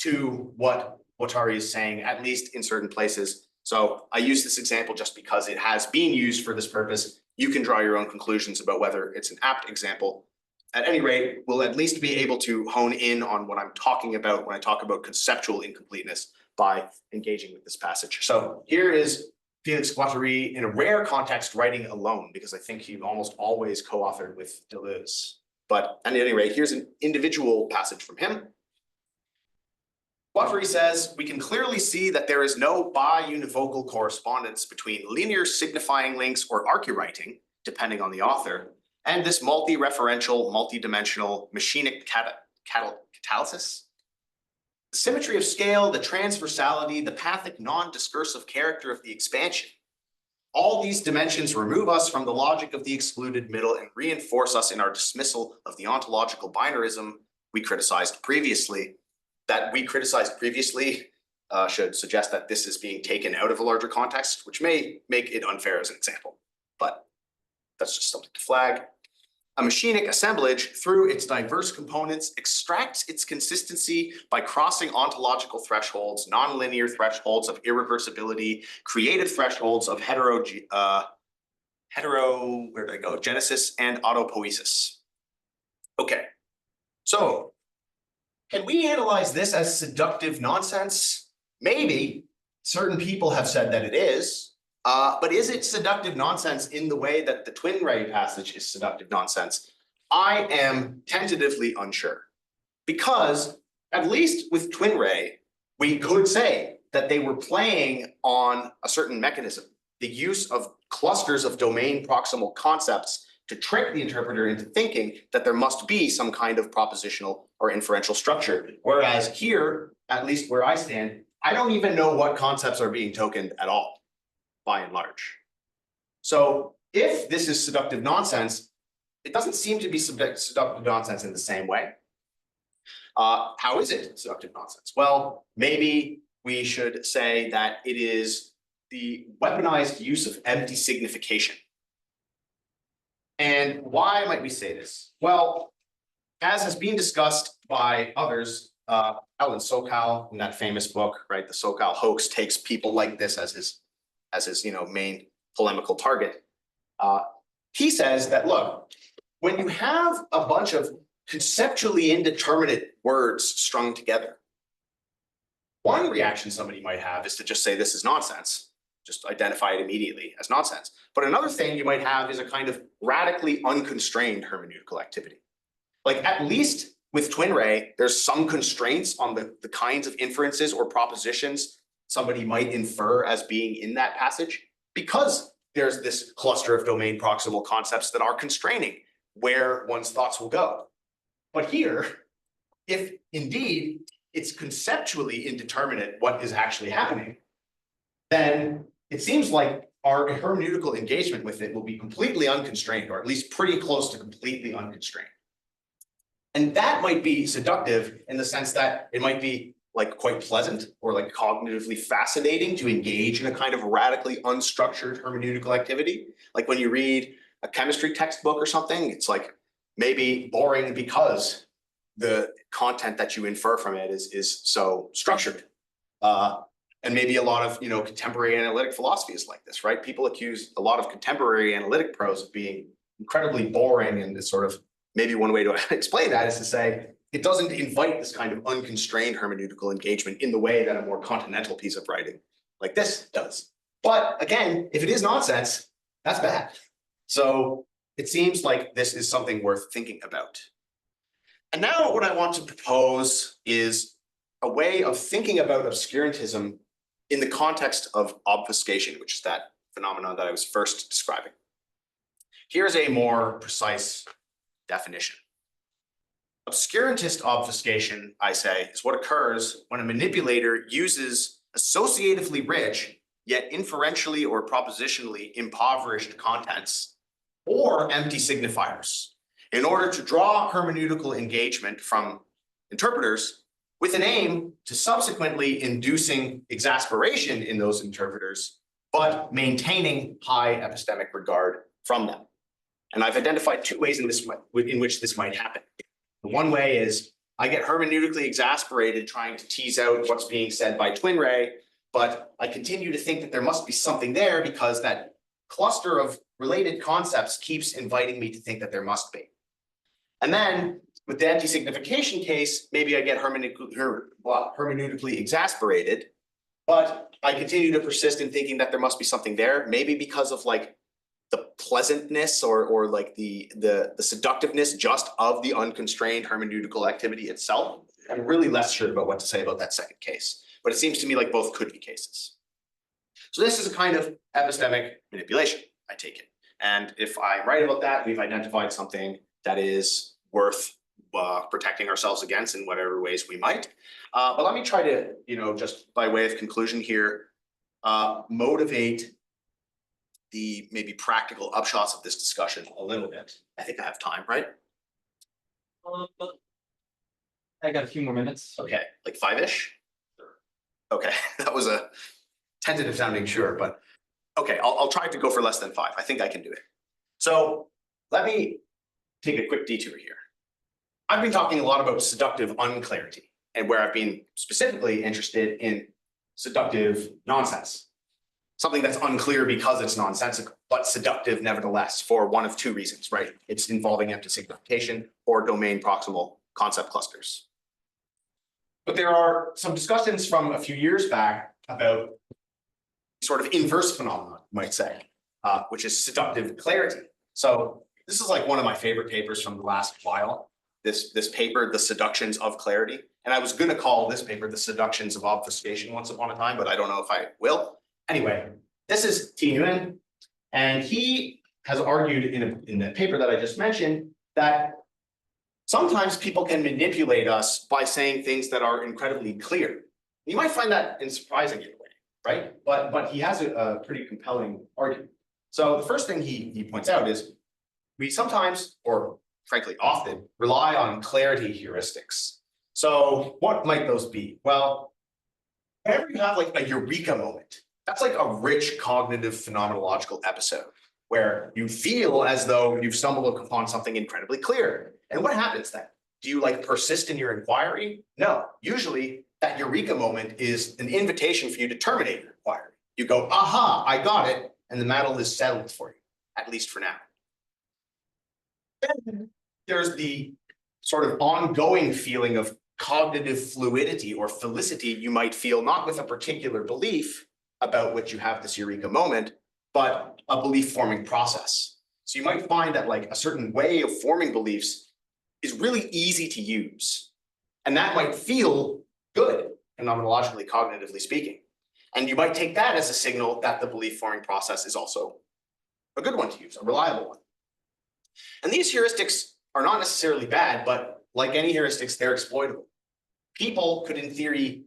to what Guattari is saying, at least in certain places. So I use this example just because it has been used for this purpose. You can draw your own conclusions about whether it's an apt example. At any rate, we'll at least be able to hone in on what I'm talking about when I talk about conceptual incompleteness by engaging with this passage. So here is Felix Guattari in a rare context writing alone, because I think he almost always co-authored with Deleuze. But at any rate, here's an individual passage from him. Guattari says, we can clearly see that there is no bi-univocal correspondence between linear signifying links or archewriting, depending on the author, and this multi-referential, multi-dimensional machinic catalysis. The symmetry of scale, the transversality, the pathic non-discursive character of the expansion. All these dimensions remove us from the logic of the excluded middle and reinforce us in our dismissal of the ontological binarism we criticized previously. That we criticized previously should suggest that this is being taken out of a larger context, which may make it unfair as an example, but that's just something to flag. A machinic assemblage, through its diverse components, extracts its consistency by crossing ontological thresholds, nonlinear thresholds of irreversibility, creative thresholds of genesis and autopoiesis. Okay, so can we analyze this as seductive nonsense? Maybe. Certain people have said that it is. But is it seductive nonsense in the way that the Twin Ray passage is seductive nonsense? I am tentatively unsure. Because at least with Twin Ray, we could say that they were playing on a certain mechanism, the use of clusters of domain proximal concepts to trick the interpreter into thinking that there must be some kind of propositional or inferential structure. Whereas here, at least where I stand, I don't even know what concepts are being tokened at all, by and large. So if this is seductive nonsense, it doesn't seem to be seductive nonsense in the same way. How is it seductive nonsense? Well, maybe we should say that it is the weaponized use of empty signification. And why might we say this? Well, as has been discussed by others, Alan Sokal in that famous book, right? The Sokal hoax takes people like this as his main polemical target. He says that, look, when you have a bunch of conceptually indeterminate words strung together, one reaction somebody might have is to just say this is nonsense, just identify it immediately as nonsense. But another thing you might have is a kind of radically unconstrained hermeneutical activity. Like, at least with twin ray, there's some constraints on the kinds of inferences or propositions somebody might infer as being in that passage, because there's this cluster of domain proximal concepts that are constraining where one's thoughts will go. But here, if indeed it's conceptually indeterminate what is actually happening, then it seems like our hermeneutical engagement with it will be completely unconstrained, or at least pretty close to completely unconstrained. And that might be seductive in the sense that it might be like quite pleasant or like cognitively fascinating to engage in a kind of radically unstructured hermeneutical activity. Like when you read a chemistry textbook or something, it's like maybe boring because the content that you infer from it is so structured. And maybe a lot of contemporary analytic philosophy is like this, right? People accuse a lot of contemporary analytic prose of being incredibly boring, and it's sort of maybe one way to explain that is to say it doesn't invite this kind of unconstrained hermeneutical engagement in the way that a more continental piece of writing like this does. But again, if it is nonsense, that's bad. So it seems like this is something worth thinking about. And now what I want to propose is a way of thinking about obscurantism in the context of obfuscation, which is that phenomenon that I was first describing. Here's a more precise definition. Obscurantist obfuscation, I say, is what occurs when a manipulator uses associatively rich, yet inferentially or propositionally impoverished contents or empty signifiers in order to draw hermeneutical engagement from interpreters with an aim to subsequently inducing exasperation in those interpreters, but maintaining high epistemic regard from them. And I've identified two ways in which this might happen. The one way is I get hermeneutically exasperated trying to tease out what's being said by twin ray, but I continue to think that there must be something there because that cluster of related concepts keeps inviting me to think that there must be. And then with the anti-signification case, maybe I get hermeneutically exasperated, but I continue to persist in thinking that there must be something there, maybe because of like the pleasantness or like the seductiveness just of the unconstrained hermeneutical activity itself. I'm really less sure about what to say about that second case, but it seems to me like both could be cases. So this is a kind of epistemic manipulation, I take it. And if I'm right about that, we've identified something that is worth protecting ourselves against in whatever ways we might. But let me try to, just by way of conclusion here, motivate the maybe practical upshots of this discussion a little bit. I think I have time, right? I got a few more minutes. Okay, like 5-ish? Sure. Okay, that was a tentative sounding sure, but okay, I'll try to go for less than 5. I think I can do it. So let me take a quick detour here. I've been talking a lot about seductive unclarity, and where I've been specifically interested in seductive nonsense. Something that's unclear because it's nonsensical, but seductive nevertheless for one of two reasons, right? It's involving empty signification or domain proximal concept clusters. But there are some discussions from a few years back about sort of inverse phenomenon, you might say, which is seductive clarity. So this is like one of my favorite papers from the last while. This paper, The Seductions of Clarity. And I was going to call this paper The Seductions of Obfuscation once upon a time, but I don't know if I will. Anyway, this is T. Nguyen, and he has argued in the paper that I just mentioned that sometimes people can manipulate us by saying things that are incredibly clear. You might find that surprising in a way, right? But he has a pretty compelling argument. So the first thing he points out is we sometimes, or frankly often, rely on clarity heuristics. So what might those be? Well, whenever you have like a eureka moment, that's like a rich cognitive phenomenological episode where you feel as though you've stumbled upon something incredibly clear. And what happens then? Do you like persist in your inquiry? No, usually that eureka moment is an invitation for you to terminate your inquiry. You go, aha, I got it, and the matter is settled for you, at least for now. Then there's the sort of ongoing feeling of cognitive fluidity or felicity you might feel, not with a particular belief about which you have this eureka moment, but a belief forming process. So you might find that like a certain way of forming beliefs is really easy to use. And that might feel good, phenomenologically, cognitively speaking. And you might take that as a signal that the belief forming process is also a good one to use, a reliable one. And these heuristics are not necessarily bad, but like any heuristics, they're exploitable. People could, in theory,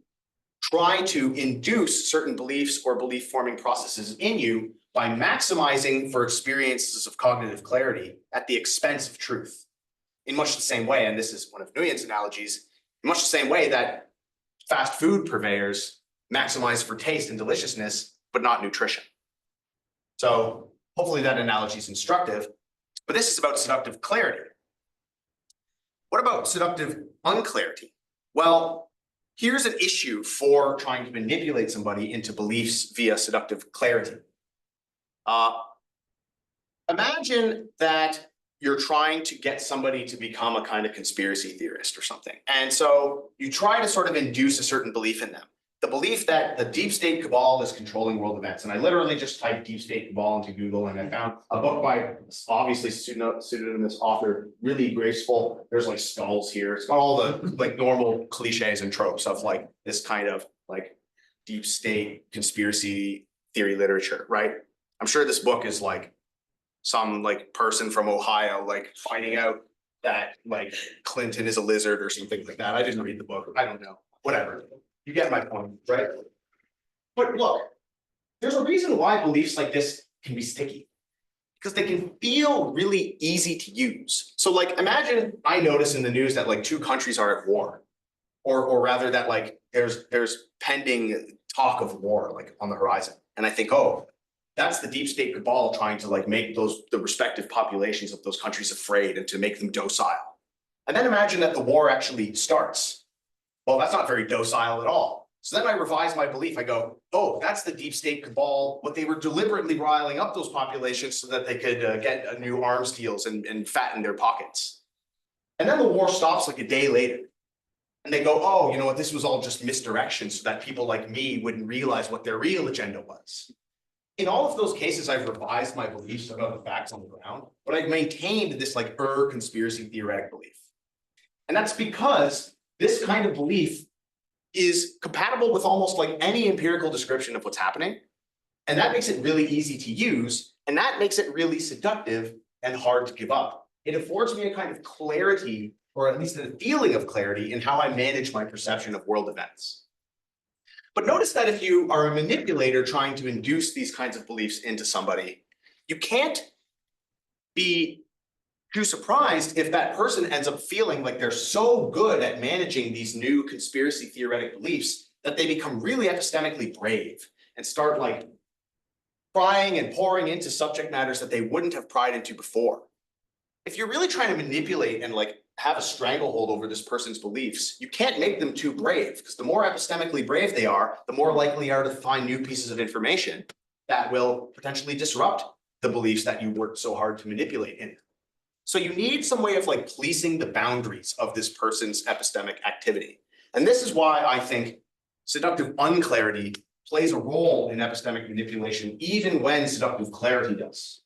try to induce certain beliefs or belief forming processes in you by maximizing for experiences of cognitive clarity at the expense of truth. In much the same way, and this is one of Nguyen's analogies, in much the same way that fast food purveyors maximize for taste and deliciousness, but not nutrition. So hopefully that analogy is instructive, but this is about seductive clarity. What about seductive unclarity? Well, here's an issue for trying to manipulate somebody into beliefs via seductive clarity. Imagine that you're trying to get somebody to become a kind of conspiracy theorist or something. And so you try to sort of induce a certain belief in them. The belief that the deep state cabal is controlling world events. And I literally just typed deep state cabal into Google and I found a book by obviously pseudonymous author, really graceful. There's like skulls here. It's got all the like normal cliches and tropes of like this kind of like deep state conspiracy theory literature, right? I'm sure this book is like some like person from Ohio, like finding out that like Clinton is a lizard or something like that. I didn't read the book. I don't know, whatever. You get my point, right? But look, there's a reason why beliefs like this can be sticky, because they can feel really easy to use. So like, imagine I notice in the news that like two countries are at war, or rather that like there's pending talk of war like on the horizon. And I think, oh, that's the deep state cabal trying to like make the respective populations of those countries afraid and to make them docile. And then imagine that the war actually starts. Well, that's not very docile at all. So then I revise my belief. I go, oh, that's the deep state cabal. What they were deliberately riling up those populations so that they could get new arms deals and fatten their pockets. And then the war stops like a day later. And they go, oh, you know what? This was all just misdirection so that people like me wouldn't realize what their real agenda was. In all of those cases, I've revised my beliefs about the facts on the ground, but I've maintained this like conspiracy theoretic belief. And that's because this kind of belief is compatible with almost like any empirical description of what's happening. And that makes it really easy to use. And that makes it really seductive and hard to give up. It affords me a kind of clarity, or at least a feeling of clarity in how I manage my perception of world events. But notice that if you are a manipulator trying to induce these kinds of beliefs into somebody, you can't be too surprised if that person ends up feeling like they're so good at managing these new conspiracy theoretic beliefs that they become really epistemically brave and start like prying and pouring into subject matters that they wouldn't have pried into before. If you're really trying to manipulate and like have a stranglehold over this person's beliefs, you can't make them too brave, because the more epistemically brave they are, the more likely they are to find new pieces of information that will potentially disrupt the beliefs that you worked so hard to manipulate in. So you need some way of like policing the boundaries of this person's epistemic activity. And this is why I think seductive unclarity plays a role in epistemic manipulation, even when seductive clarity does.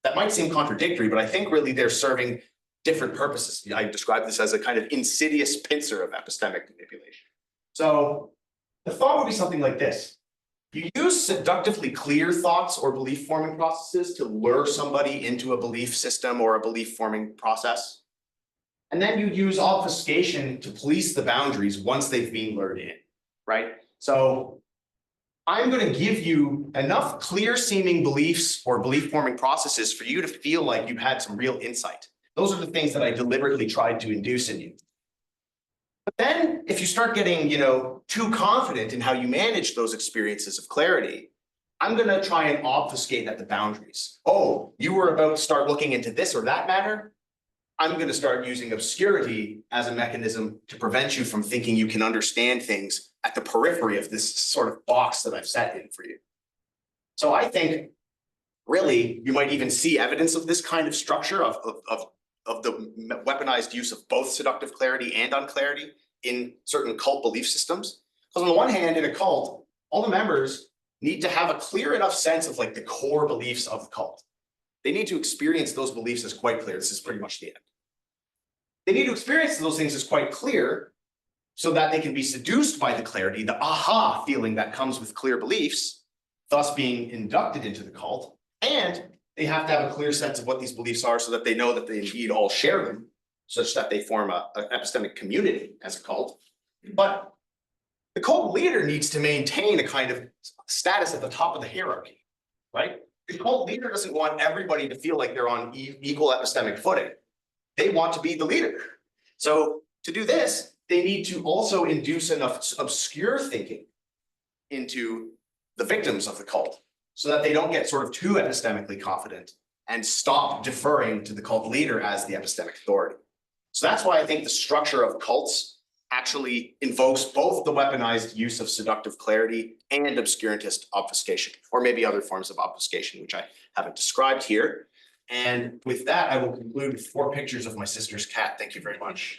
That might seem contradictory, but I think really they're serving different purposes. I describe this as a kind of insidious pincer of epistemic manipulation. So the thought would be something like this. You use seductively clear thoughts or belief forming processes to lure somebody into a belief system or a belief forming process. And then you use obfuscation to police the boundaries once they've been lured in, right? So I'm going to give you enough clear seeming beliefs or belief forming processes for you to feel like you've had some real insight. Those are the things that I deliberately tried to induce in you. But then if you start getting, too confident in how you manage those experiences of clarity, I'm going to try and obfuscate at the boundaries. Oh, you were about to start looking into this or that matter. I'm going to start using obscurity as a mechanism to prevent you from thinking you can understand things at the periphery of this sort of box that I've set in for you. So I think really you might even see evidence of this kind of structure of the weaponized use of both seductive clarity and unclarity in certain cult belief systems. Because on the one hand, in a cult, all the members need to have a clear enough sense of like the core beliefs of the cult. They need to experience those beliefs as quite clear. This is pretty much the end. They need to experience those things as quite clear so that they can be seduced by the clarity, the aha feeling that comes with clear beliefs, thus being inducted into the cult. And they have to have a clear sense of what these beliefs are so that they know that they indeed all share them, such that they form an epistemic community as a cult. But the cult leader needs to maintain a kind of status at the top of the hierarchy, right? The cult leader doesn't want everybody to feel like they're on equal epistemic footing. They want to be the leader. So to do this, they need to also induce enough obscure thinking into the victims of the cult so that they don't get sort of too epistemically confident and stop deferring to the cult leader as the epistemic authority. So that's why I think the structure of cults actually invokes both the weaponized use of seductive clarity and obscurantist obfuscation, or maybe other forms of obfuscation, which I haven't described here. And with that, I will conclude with 4 pictures of my sister's cat. Thank you very much.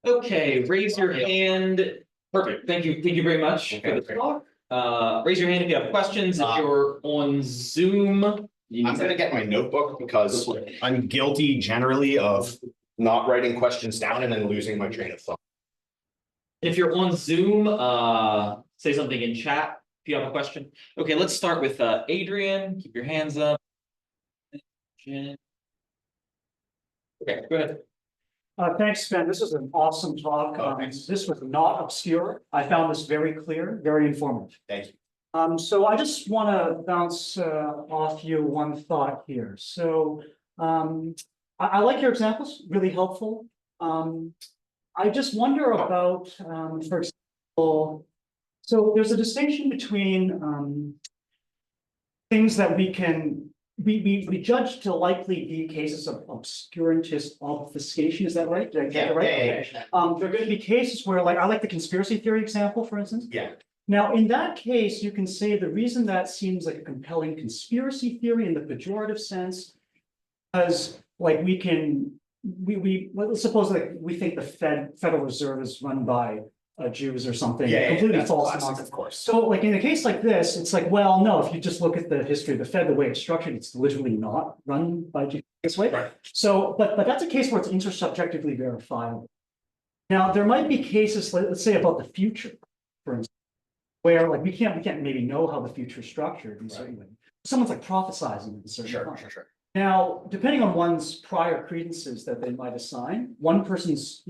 Okay, raise your hand. Perfect. Thank you very much for the talk. Raise your hand if you have questions. If you're on Zoom. I'm going to get my notebook because I'm guilty generally of not writing questions down and then losing my train of thought. If you're on Zoom, say something in chat if you have a question. Okay, let's start with Adrian. Keep your hands up. Okay, go ahead. Thanks, Ben. This is an awesome talk. This was not obscure. I found this very clear, very informative. Thank you. So I just want to bounce off you one thought here. So I like your examples, really helpful. I just wonder about, for example, so there's a distinction between things that we judge to likely be cases of obscurantist obfuscation. Is that right? Did I get it right? Yeah. There are going to be cases where, like, I like the conspiracy theory example, for instance. Yeah. Now, in that case, you can say the reason that seems like a compelling conspiracy theory in the pejorative sense, because like let's suppose like we think the Federal Reserve is run by Jews or something, completely false nonsense. Of course. So like in a case like this, it's like, well, no, if you just look at the history of the Fed, the way it's structured, it's literally not run by Jews this way. Right. So, but that's a case where it's intersubjectively verifiable. Now, there might be cases, let's say about the future, for instance, where like we can't maybe know how the future is structured in certain way. Someone's like prophesizing in certain way. Sure. Now, depending on one's prior credences that they might assign, one person's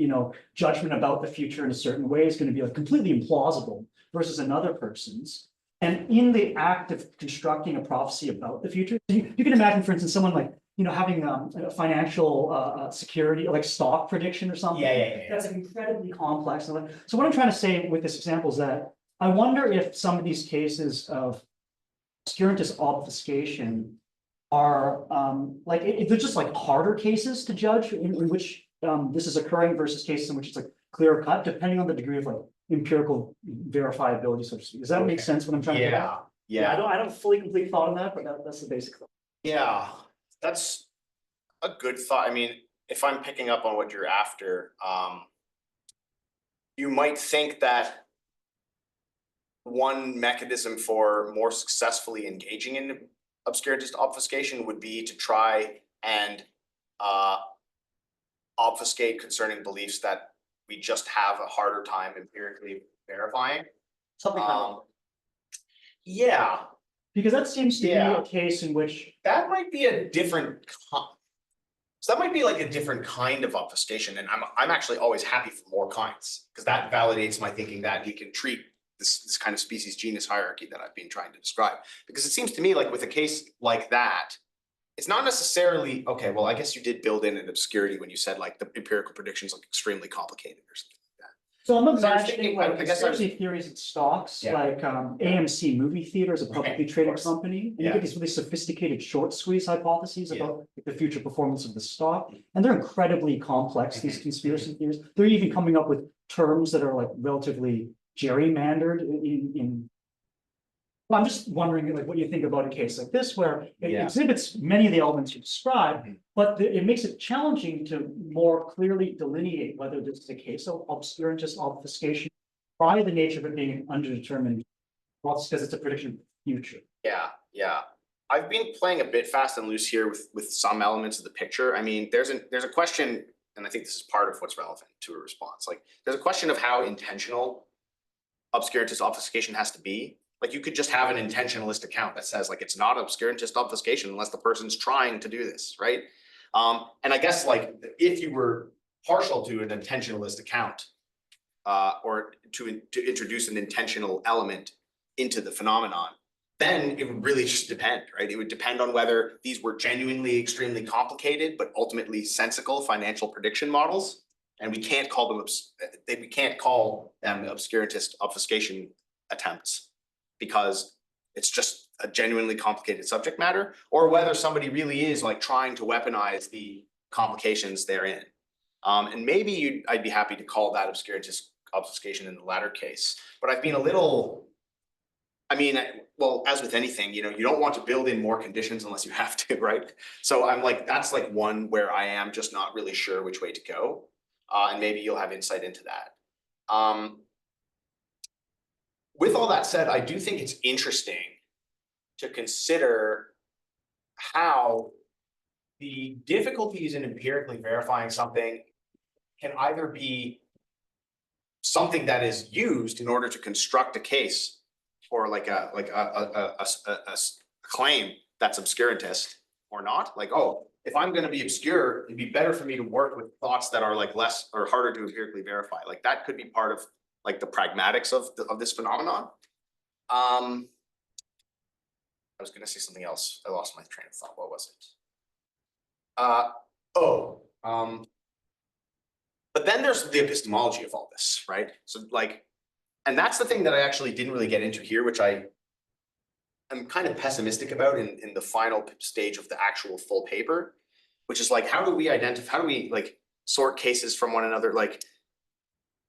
judgment about the future in a certain way is going to be like completely implausible versus another person's. And in the act of constructing a prophecy about the future, you can imagine, for instance, someone like having a financial security, like stock prediction or something. Yeah. That's incredibly complex. So what I'm trying to say with this example is that I wonder if some of these cases of obscurantist obfuscation are if they're just like harder cases to judge in which this is occurring versus cases in which it's like clear cut, depending on the degree of like empirical verifiability, so to speak. Does that make sense what I'm trying to get at? Yeah. I don't fully complete thought on that, but that's the basic thought. Yeah, that's a good thought. I mean, if I'm picking up on what you're after, you might think that one mechanism for more successfully engaging in obscurantist obfuscation would be to try and obfuscate concerning beliefs that we just have a harder time empirically verifying. Something kind of, Yeah, because that seems to be Yeah. a case in which, that might be a different. So that might be like a different kind of obfuscation, and I'm actually always happy for more kinds, because that validates my thinking that we can treat this kind of species genus hierarchy that I've been trying to describe. Because it seems to me like with a case like that, it's not necessarily, okay, well, I guess you did build in an obscurity when you said like the empirical predictions look extremely complicated or something like that. so I'm So I was imagining thinking, like I guess I was- conspiracy theories and stocks, Yeah. like AMC movie theater is a publicly Right, of traded course. company. And you Yeah. get these really sophisticated short squeeze hypotheses Yeah. about the future performance of the stock. And they're incredibly complex, these Mhm, conspiracy theories. They're even coming up with terms that are like relatively gerrymandered in. Well, I'm just wondering, like, what you think about a case like this, where it Yeah. exhibits many of the elements you described, Mhm. but it makes it challenging to more clearly delineate whether this is a case of obscurantist obfuscation by the nature of it being underdetermined, well, it's because it's a prediction of the future. Yeah. I've been playing a bit fast and loose here with some elements of the picture. I mean, there's a question, and I think this is part of what's relevant to a response. Like, there's a question of how intentional obscurantist obfuscation has to be. Like, you could just have an intentionalist account that says like it's not obscurantist obfuscation unless the person's trying to do this, right? And I guess like if you were partial to an intentionalist account, or to introduce an intentional element into the phenomenon, then it would really just depend, right? It would depend on whether these were genuinely extremely complicated, but ultimately sensical financial prediction models. And we can't call them obscurantist obfuscation attempts because it's just a genuinely complicated subject matter, or whether somebody really is like trying to weaponize the complications therein. And maybe I'd be happy to call that obscurantist obfuscation in the latter case, but I've been a little. I mean, well, as with anything, you don't want to build in more conditions unless you have to, right? So I'm like, that's like one where I am just not really sure which way to go. And maybe you'll have insight into that. With all that said, I do think it's interesting to consider how the difficulties in empirically verifying something can either be something that is used in order to construct a case or like a claim that's obscurantist or not. Like, oh, if I'm going to be obscure, it'd be better for me to work with thoughts that are like less or harder to empirically verify. Like that could be part of like the pragmatics of this phenomenon. I was going to say something else. I lost my train of thought. What was it? But then there's the epistemology of all this, right? So like, and that's the thing that I actually didn't really get into here, which I'm kind of pessimistic about in the final stage of the actual full paper, which is like, how do we like sort cases from one another? Like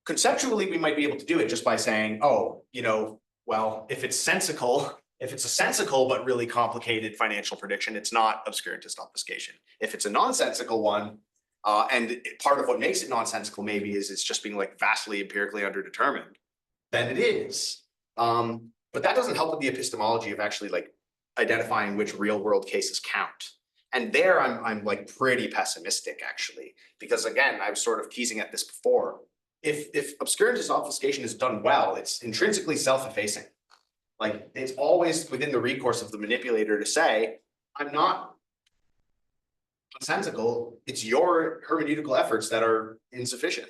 conceptually, we might be able to do it just by saying, oh, well, if it's a sensical but really complicated financial prediction, it's not obscurantist obfuscation. If it's a nonsensical one, and part of what makes it nonsensical maybe is it's just being like vastly empirically underdetermined, then it is. But that doesn't help with the epistemology of actually like identifying which real world cases count. And there I'm like pretty pessimistic actually, because again, I was sort of teasing at this before. If obscurantist obfuscation is done well, it's intrinsically self-effacing. Like it's always within the recourse of the manipulator to say, I'm not nonsensical, it's your hermeneutical efforts that are insufficient.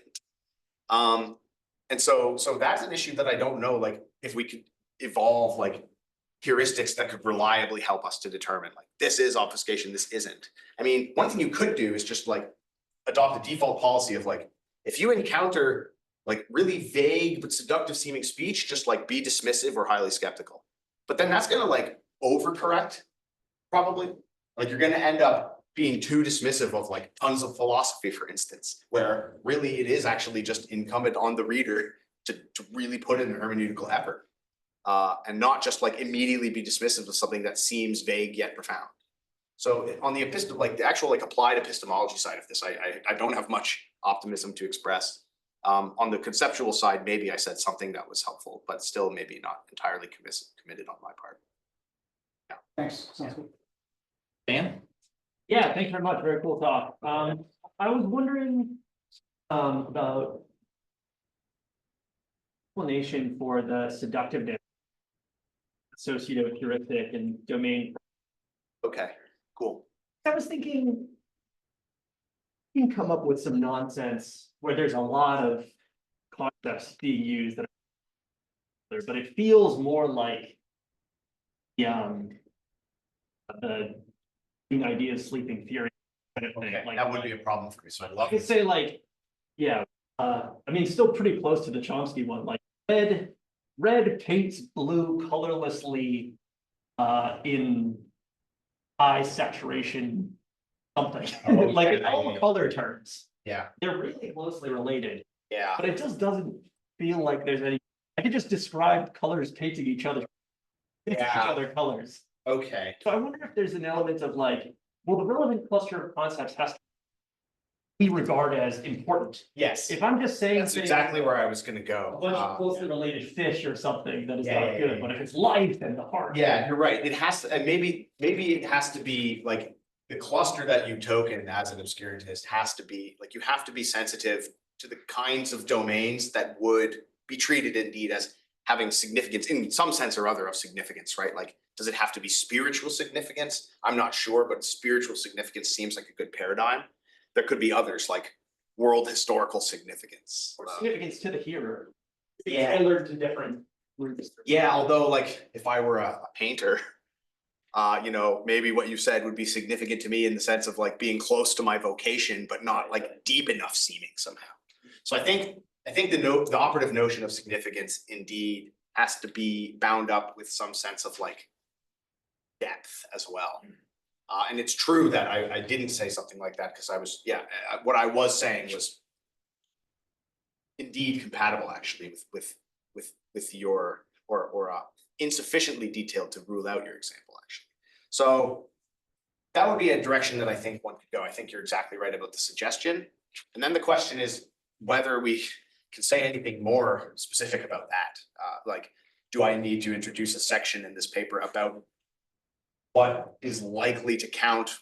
And so that's an issue that I don't know, like if we could evolve like heuristics that could reliably help us to determine like this is obfuscation, this isn't. I mean, one thing you could do is just like adopt a default policy of like, if you encounter like really vague but seductive seeming speech, just like be dismissive or highly skeptical. But then that's gonna like overcorrect, probably. Like you're gonna end up being too dismissive of like tons of philosophy, for instance, where really it is actually just incumbent on the reader to really put in an hermeneutical effort. And not just like immediately be dismissive of something that seems vague yet profound. So on the the actual like applied epistemology side of this, I don't have much optimism to express. On the conceptual side, maybe I said something that was helpful, but still maybe not entirely committed on my part. Thanks, sounds good. Dan? Yeah, thanks very much. Very cool talk. I was wondering about explanation for the seductiveness associated with heuristic and domain. Okay, cool. I was thinking you can come up with some nonsense where there's a lot of concepts being used that are, but it feels more like the idea of sleeping theory kind of thing. Okay, Like that would be a problem for me, so I'd I love could to say like, yeah, I mean, still pretty close to the Chomsky one, like red paints blue colorlessly in high saturation something, like it's all color terms. Yeah, They're really closely related, yeah, but it just doesn't feel like there's any, I could just describe colors painting each other. Each Yeah. other colors. okay. So I wonder if there's an element of like, well, the relevant cluster of concepts has to be regarded as important. Yes, If I'm just saying that's things, exactly where I was gonna a go. bunch of closely related fish or something, that is Yeah, not yeah, good, yeah, but if it's life and the heart. Yeah, you're right. It has to, and maybe it has to be like the cluster that you token as an obscurantist has to be, like, you have to be sensitive to the kinds of domains that would be treated indeed as having significance in some sense or other of significance, right? Like, does it have to be spiritual significance? I'm not sure, but spiritual significance seems like a good paradigm. There could be others like world historical significance. Or significance to the hearer. It's Yeah. tailored to different groups. Yeah, although like if I were a painter, you know, maybe what you said would be significant to me in the sense of like being close to my vocation, but not like deep enough seeming somehow. So I think the operative notion of significance indeed has to be bound up with some sense of like depth as well. And it's true that I didn't say something like that because I was, what I was saying was indeed compatible actually with your or insufficiently detailed to rule out your example actually. So that would be a direction that I think one could go. I think you're exactly right about the suggestion. And then the question is whether we can say anything more specific about that. Like, do I need to introduce a section in this paper about what is likely to count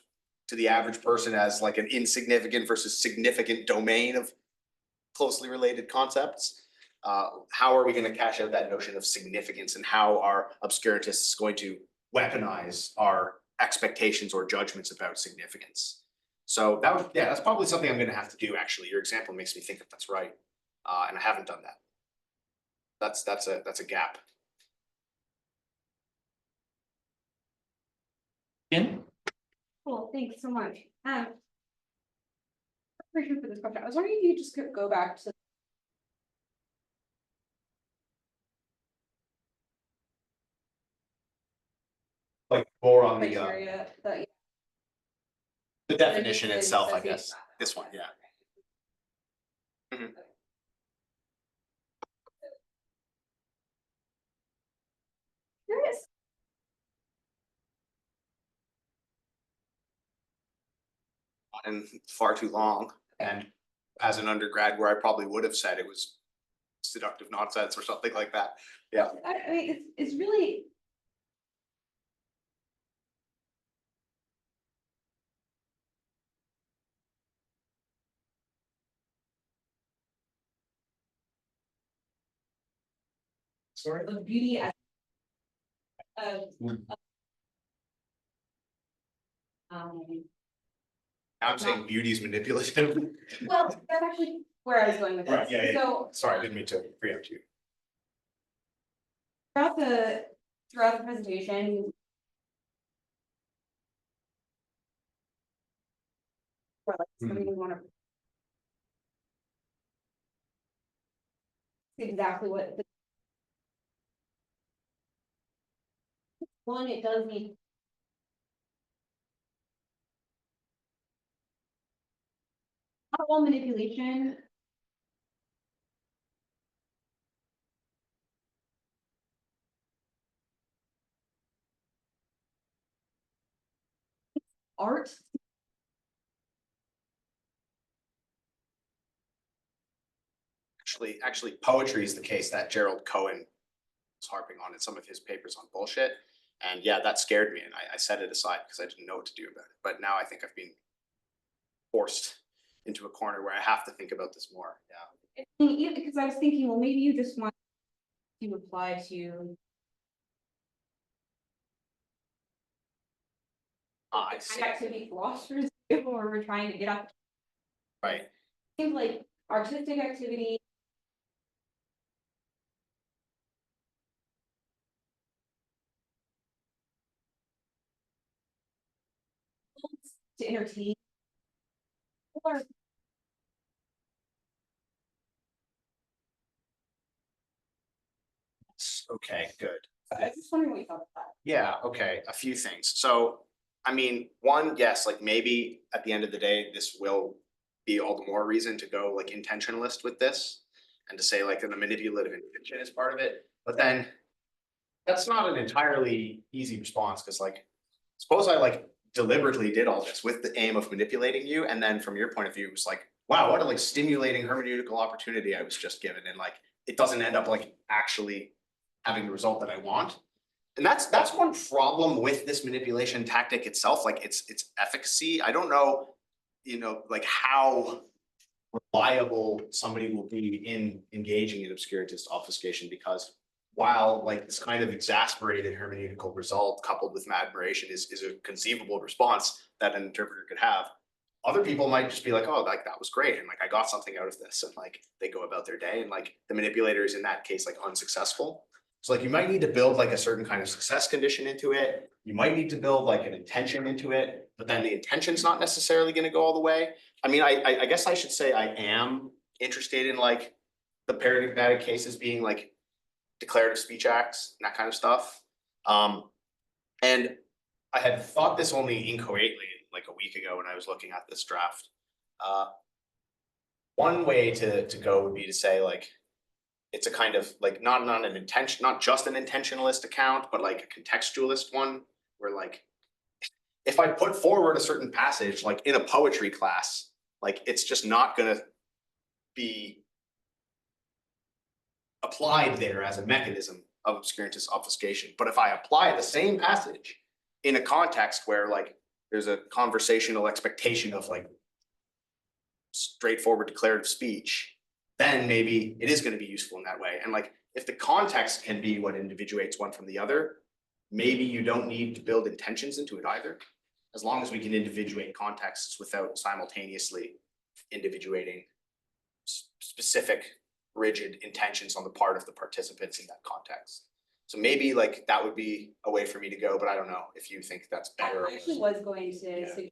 to the average person as like an insignificant versus significant domain of closely related concepts? How are we going to cash out that notion of significance, and how are obscurantists going to weaponize our expectations or judgments about significance? So that was, that's probably something I'm going to have to do. Actually, your example makes me think that that's right, and I haven't done that. That's a gap. In? Cool, thanks so much. Question for this question. I was wondering if you just could go back to Like more on criteria that. the definition the itself, I association guess. This one, yeah. Mhm. Curious. And far too long. And as an undergrad, where I probably would have said it was seductive nonsense or something like that. Yeah. I mean, it's really. Sort of beauty as. I'm saying beauty's manipulative. Well, that's actually where I was going with Right, this. yeah, yeah. So Sorry, I didn't mean to preempt you. throughout the presentation. Or like something we wanna. Exactly what the. One, it does need. Not all manipulation. Art. Actually, poetry is the case that Gerald Cohen was harping on in some of his papers on bullshit. And yeah, that scared me, and I set it aside because I didn't know what to do about it. But now I think I've been forced into a corner where I have to think about this more. Yeah. Because I was thinking, well, maybe you just want to apply to I see, activity philosophers do, or we're trying to get up. right, Seems like artistic activity. To entertain. Or okay, good. I was just wondering what you thought of that. Yeah, okay, a few things. So, I mean, one, yes, like maybe at the end of the day, this will be all the more reason to go like intentionalist with this. And to say like that the manipulative intention is part of it, but then that's not an entirely easy response, because like, suppose I like deliberately did all this with the aim of manipulating you, and then from your point of view, it was like, wow, what a like stimulating hermeneutical opportunity I was just given, and like, it doesn't end up like actually having the result that I want. And that's one problem with this manipulation tactic itself, like its efficacy. I don't know, like how reliable somebody will be in engaging in obscurantist obfuscation, because while like this kind of exasperated hermeneutical result coupled with admiration is a conceivable response that an interpreter could have, other people might just be like, oh, like that was great, and like I got something out of this, and like they go about their day, and like the manipulator is in that case like unsuccessful. So like you might need to build like a certain kind of success condition into it. You might need to build like an intention into it, but then the intention's not necessarily going to go all the way. I mean, I guess I should say I am interested in like the paradigmatic cases being like declarative speech acts and that kind of stuff. And I had thought this only inchoately like a week ago when I was looking at this draft. One way to go would be to say like, it's a kind of like not an intention, not just an intentionalist account, but like a contextualist one, where like if I put forward a certain passage like in a poetry class, like it's just not gonna be applied there as a mechanism of obscurantist obfuscation. But if I apply the same passage in a context where like there's a conversational expectation of like straightforward declarative speech, then maybe it is going to be useful in that way. And like, if the context can be what individuates one from the other, maybe you don't need to build intentions into it either, as long as we can individuate contexts without simultaneously individuating specific rigid intentions on the part of the participants in that context. So maybe like that would be a way for me to go, but I don't know if you think that's better. I actually was going to Yeah. suggest.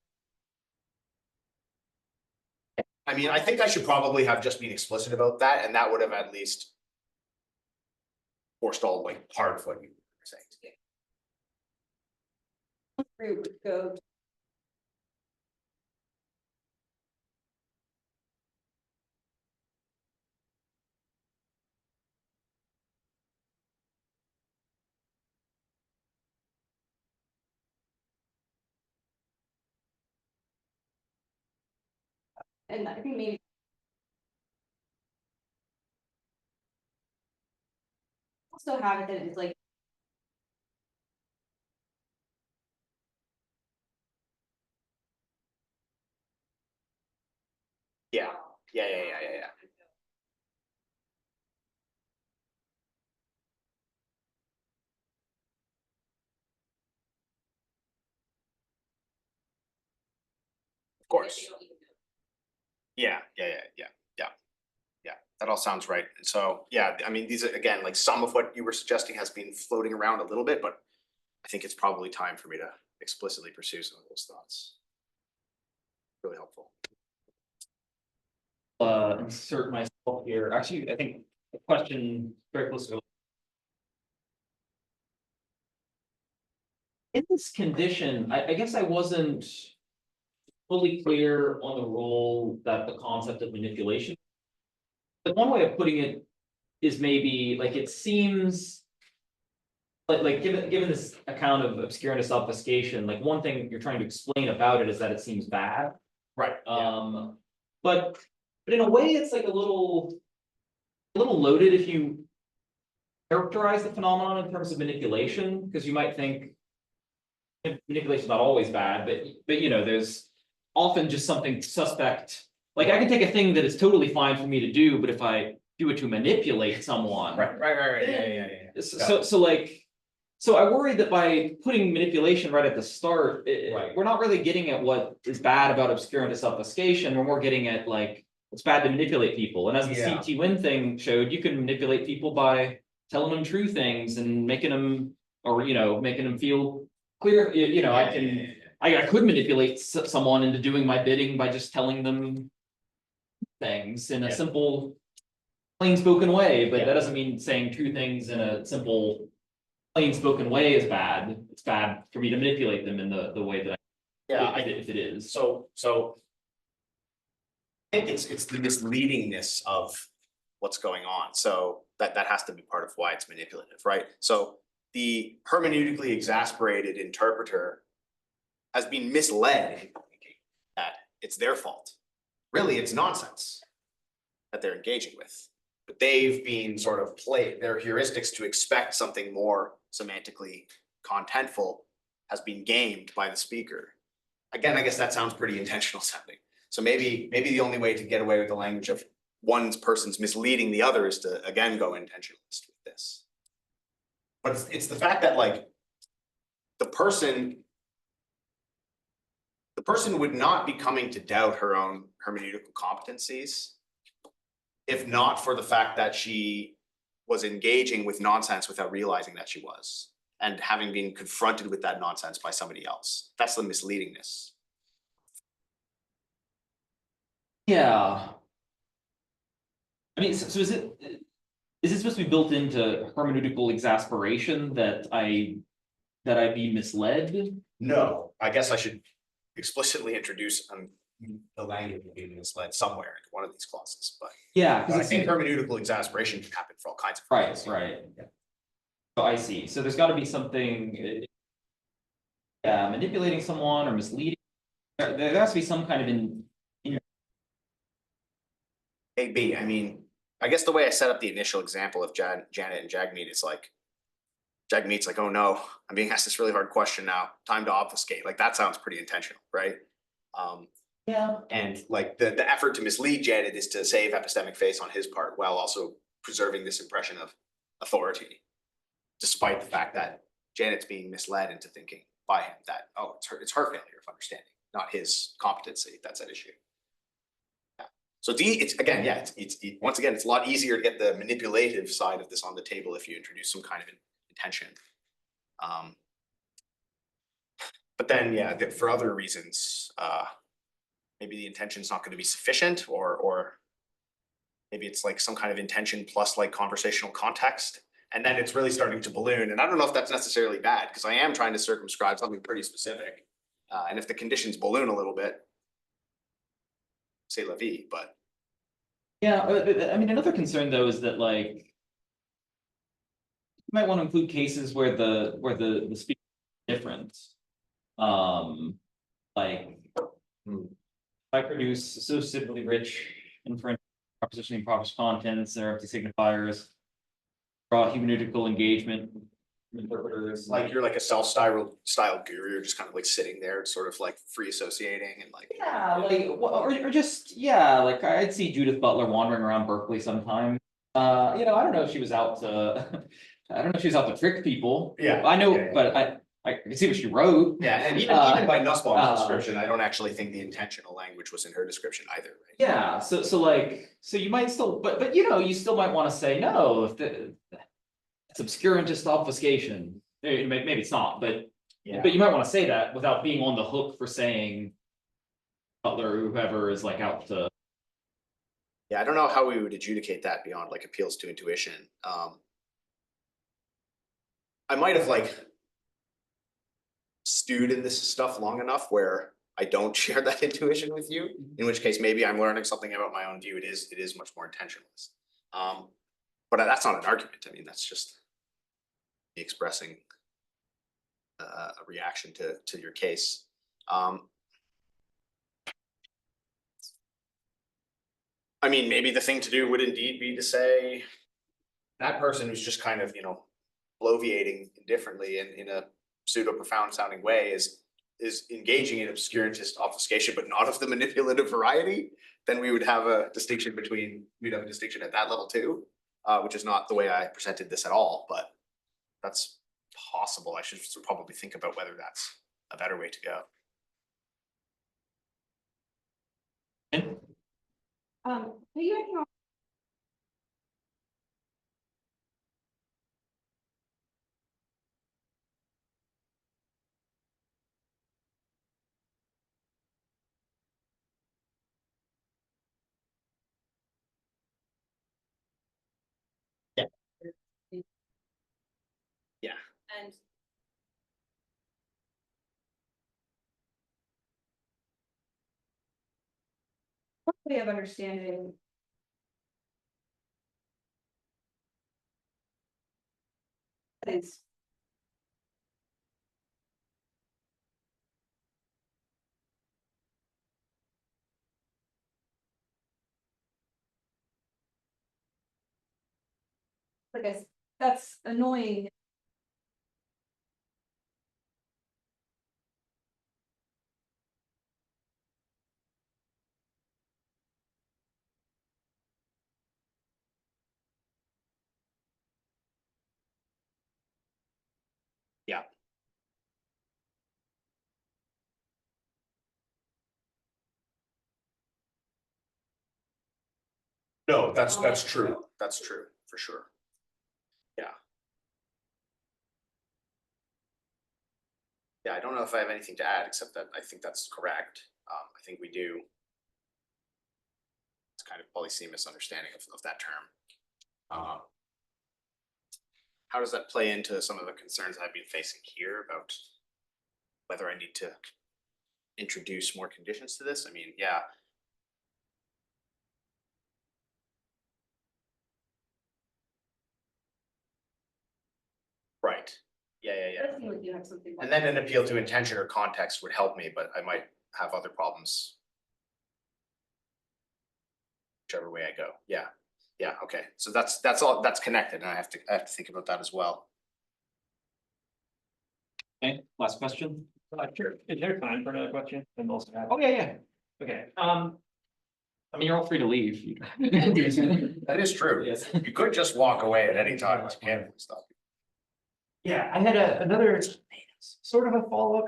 I mean, I think I should probably have just been explicit about that, and that would have at least forestalled like part of what you were saying. Route would go. And I think maybe. Also have it that it's like. Yeah. Of course. Yeah. That all sounds right. And so, yeah, I mean, these are, again, like some of what you were suggesting has been floating around a little bit, but I think it's probably time for me to explicitly pursue some of those thoughts. Really helpful. Insert myself here. Actually, I think the question very close to. In this condition, I guess I wasn't fully clear on the role that the concept of manipulation. But one way of putting it is maybe like it seems like given this account of obscurantist obfuscation, like one thing you're trying to explain about it is that it seems bad. Right. But in a way, it's like a little loaded if you characterize the phenomenon in terms of manipulation, because you might think manipulation is not always bad, but you know, there's often just something suspect. Like I can take a thing that is totally fine for me to do, but if I do it to manipulate someone. Right, yeah. So like, so I worry that by putting manipulation right at the start, Right. we're not really getting at what is bad about obscurantist obfuscation, we're more getting at like, it's bad to manipulate people, and as the Yeah. CT Win thing showed, you can manipulate people by telling them true things and making them, or making them feel clear, I could manipulate someone into doing my bidding by just telling them things in a Yeah. simple, plain spoken way, but Yeah. that doesn't mean saying true things in a simple, plain spoken way is bad. It's bad for me to manipulate them in the way that if it is. So I think it's the misleadingness of what's going on. So that has to be part of why it's manipulative, right? So the hermeneutically exasperated interpreter has been misled into thinking that it's their fault. Really, it's nonsense that they're engaging with. But they've been sort of played, their heuristics to expect something more semantically contentful has been gamed by the speaker. Again, I guess that sounds pretty intentional sounding. So maybe the only way to get away with the language of one person's misleading the other is to again go intentionalist with this. But it's the fact that like the person would not be coming to doubt her own hermeneutical competencies if not for the fact that she was engaging with nonsense without realizing that she was, and having been confronted with that nonsense by somebody else. That's the misleadingness. Yeah. I mean, so is it supposed to be built into hermeneutical exasperation that I be misled? No, I guess I should explicitly introduce the language of being misled somewhere in one of these clauses, but Yeah, I because think hermeneutical exasperation can happen for all kinds of right, reasons. right. Oh, I see. So there's got to be something, manipulating someone or misleading. There has to be some kind of Maybe, I mean, I guess the way I set up the initial example of Janet and Jagmeet is like, Jagmeet's like, oh no, I'm being asked this really hard question now, time to obfuscate. Like that sounds pretty intentional, right? Yeah. And like the effort to mislead Janet is to save epistemic face on his part while also preserving this impression of authority, despite the fact that Janet's being misled into thinking by him that, oh, it's her failure of understanding, not his competency that's at issue. Yeah. So it's again, yeah, it's once again, it's a lot easier to get the manipulative side of this on the table if you introduce some kind of intention. But then, yeah, for other reasons, maybe the intention is not going to be sufficient, or maybe it's like some kind of intention plus like conversational context, and then it's really starting to balloon. And I don't know if that's necessarily bad because I am trying to circumscribe something pretty specific. And if the conditions balloon a little bit, c'est la vie, but. Yeah, I mean, another concern though is that like you might want to include cases where the speaker is different. Like if I produce associatively rich inference propositioning proper contents, there are empty signifiers, draw hermeneutical engagement from interpreters. Like you're like a style guru, you're just kind of like sitting there, sort of like free associating and like. Yeah, like or just like I'd see Judith Butler wandering around Berkeley sometime. I don't know if she was out to I don't know if she was out to trick people. Yeah, I know, yeah. but I can see what she wrote. Yeah, and even by Nussbaum's description, I don't actually think the intentional language was in her description either, right? Yeah, so you might still, but you still might want to say no if it's obscurantist obfuscation. Maybe it's not, but you might want to say that without being on the hook for saying Butler or whoever is like out to. Yeah, I don't know how we would adjudicate that beyond like appeals to intuition. I might have like stewed in this stuff long enough where I don't share that intuition with you, in which case maybe I'm learning something about my own view. It is much more intentionalist. But that's not an argument. I mean, that's just me expressing a reaction to your case. I mean, maybe the thing to do would indeed be to say that person who's just kind of, bloviating indifferently in a pseudo profound sounding way is is engaging in obscurantist obfuscation, but not of the manipulative variety, then we would have a distinction we'd have a distinction at that level too, which is not the way I presented this at all, but that's possible. I should probably think about whether that's a better way to go. piggybacking off Yeah. and one way of understanding is I guess that's annoying. Yeah. No, that's true. That's true, for sure. Yeah. Yeah, I don't know if I have anything to add, except that I think that's correct. I think we do. It's kind of polysemous understanding of that term. How does that play into some of the concerns I've been facing here about whether I need to introduce more conditions to this? I mean, yeah. Right. Yeah. It does seem like you have something. And then an appeal to intention or context would help me, but I might have other problems. Whichever way I go. Yeah. Yeah. Okay. So that's all, that's connected, and I have to think about that as well. Okay, last question. Sure, is there time for another question? And also have. Oh, yeah. Okay, I mean, you're all free to leave. That is true. Yes. You could just walk away at any time. I can't stop you. yeah, I had another sort of a follow-up,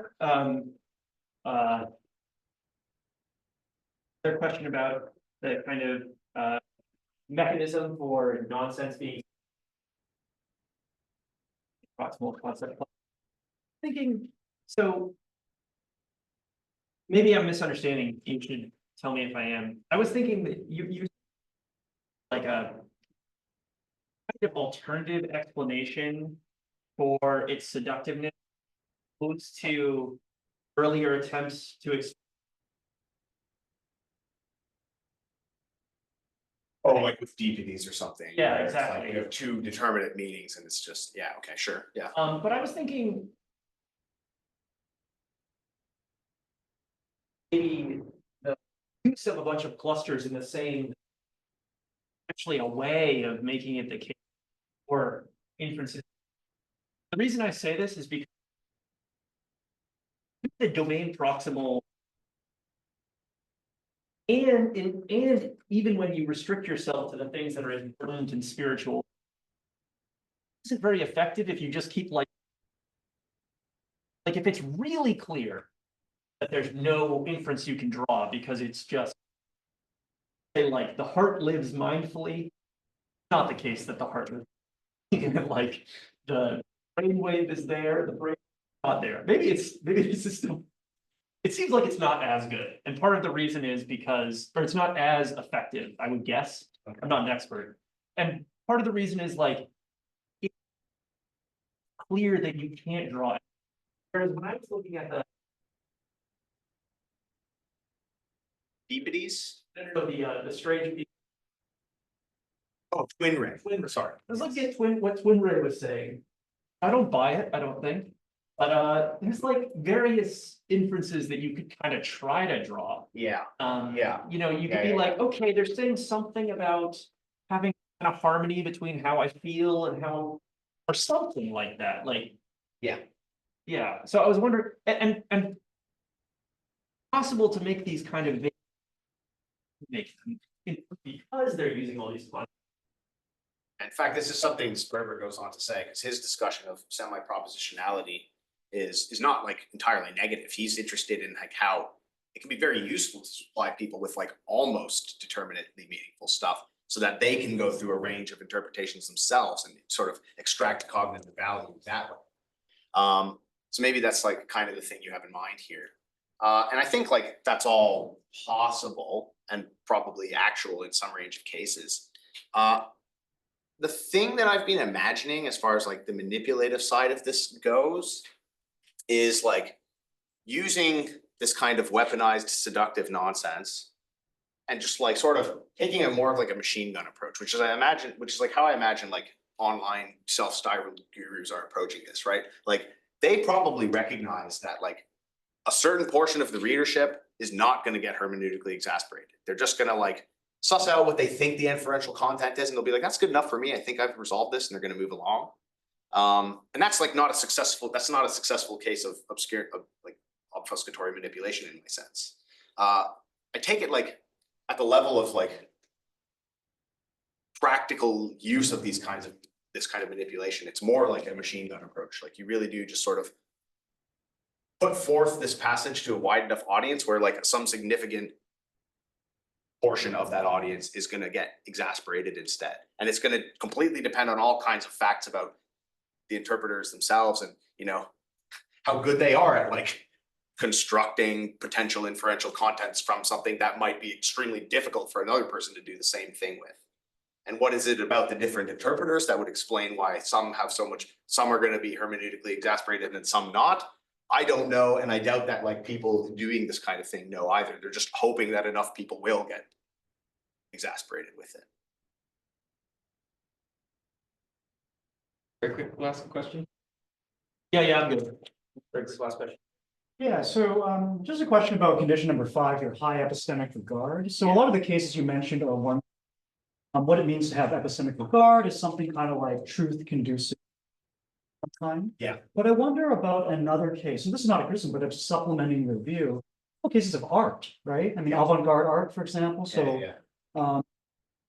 their question about the kind of, mechanism for nonsense being proximal concept. Thinking, so maybe I'm misunderstanding, you should tell me if I am. I was thinking that you like a kind of alternative explanation for its seductiveness opposed to earlier attempts to Oh, like with DVDs or something. Yeah, where it's like exactly. We have two determinate meanings and it's just, yeah, okay, sure, yeah. but I was thinking maybe the use of a bunch of clusters in the same actually a way of making it the case for inferences. The reason I say this is because the domain proximal and even when you restrict yourself to the things that are important and spiritual, isn't very effective if you just keep like if it's really clear that there's no inference you can draw because it's just say like the heart lives mindfully. Not the case that the heart lives like the brainwave is there, the brain is not there. Maybe it's just still. It seems like it's not as good, and part of the reason is because, or it's not as effective, I would guess. I'm not an expert, and part of the reason is like it's clear that you can't draw it. Whereas when I was looking at the DVDs? the strange. Oh, twin ray. Sorry, I was looking at what Twin Ray was saying. I don't buy it, I don't think. But there's like various inferences that you could kind of try to draw. Yeah, You know, you could Yeah, be yeah, like, okay, they're saying something about having kind of harmony between how I feel and how, or something like that, like. Yeah. Yeah, so I was wondering, and possible to make these kind of make them because they're using all these class. In fact, this is something Sperber goes on to say, because his discussion of semi-propositionality is not like entirely negative. He's interested in like how it can be very useful to supply people with like almost determinately meaningful stuff so that they can go through a range of interpretations themselves and sort of extract cognitive value that way. So maybe that's like kind of the thing you have in mind here. And I think like that's all possible and probably actual in some range of cases. The thing that I've been imagining as far as like the manipulative side of this goes is like using this kind of weaponized seductive nonsense and just like sort of taking a more of like a machine gun approach, which is like how I imagine like online self-styled gurus are approaching this, right? Like they probably recognize that like a certain portion of the readership is not going to get hermeneutically exasperated. They're just going to like suss out what they think the inferential content is, and they'll be like, that's good enough for me. I think I've resolved this, and they're going to move along. And that's like not a successful case of like obfuscatory manipulation in my sense. I take it like at the level of like practical use of this kind of manipulation. It's more like a machine gun approach. Like you really do just sort of put forth this passage to a wide enough audience where like some significant portion of that audience is going to get exasperated instead. And it's going to completely depend on all kinds of facts about the interpreters themselves and, you know, how good they are at like constructing potential inferential contents from something that might be extremely difficult for another person to do the same thing with. And what is it about the different interpreters that would explain why some are going to be hermeneutically exasperated and some not? I don't know, and I doubt that like people doing this kind of thing know either. They're just hoping that enough people will get exasperated with it. Very quick last question. Yeah, I'm good. Greg's last question. Yeah, so just a question about condition number 5 here, high epistemic regard. So a lot of the cases you mentioned are one, what it means to have epistemic regard is something kind of like truth conducive time. Yeah. But I wonder about another case, and this is not a criticism, but it's supplementing the view. Cases of art, right? I mean, avant-garde art, for example. So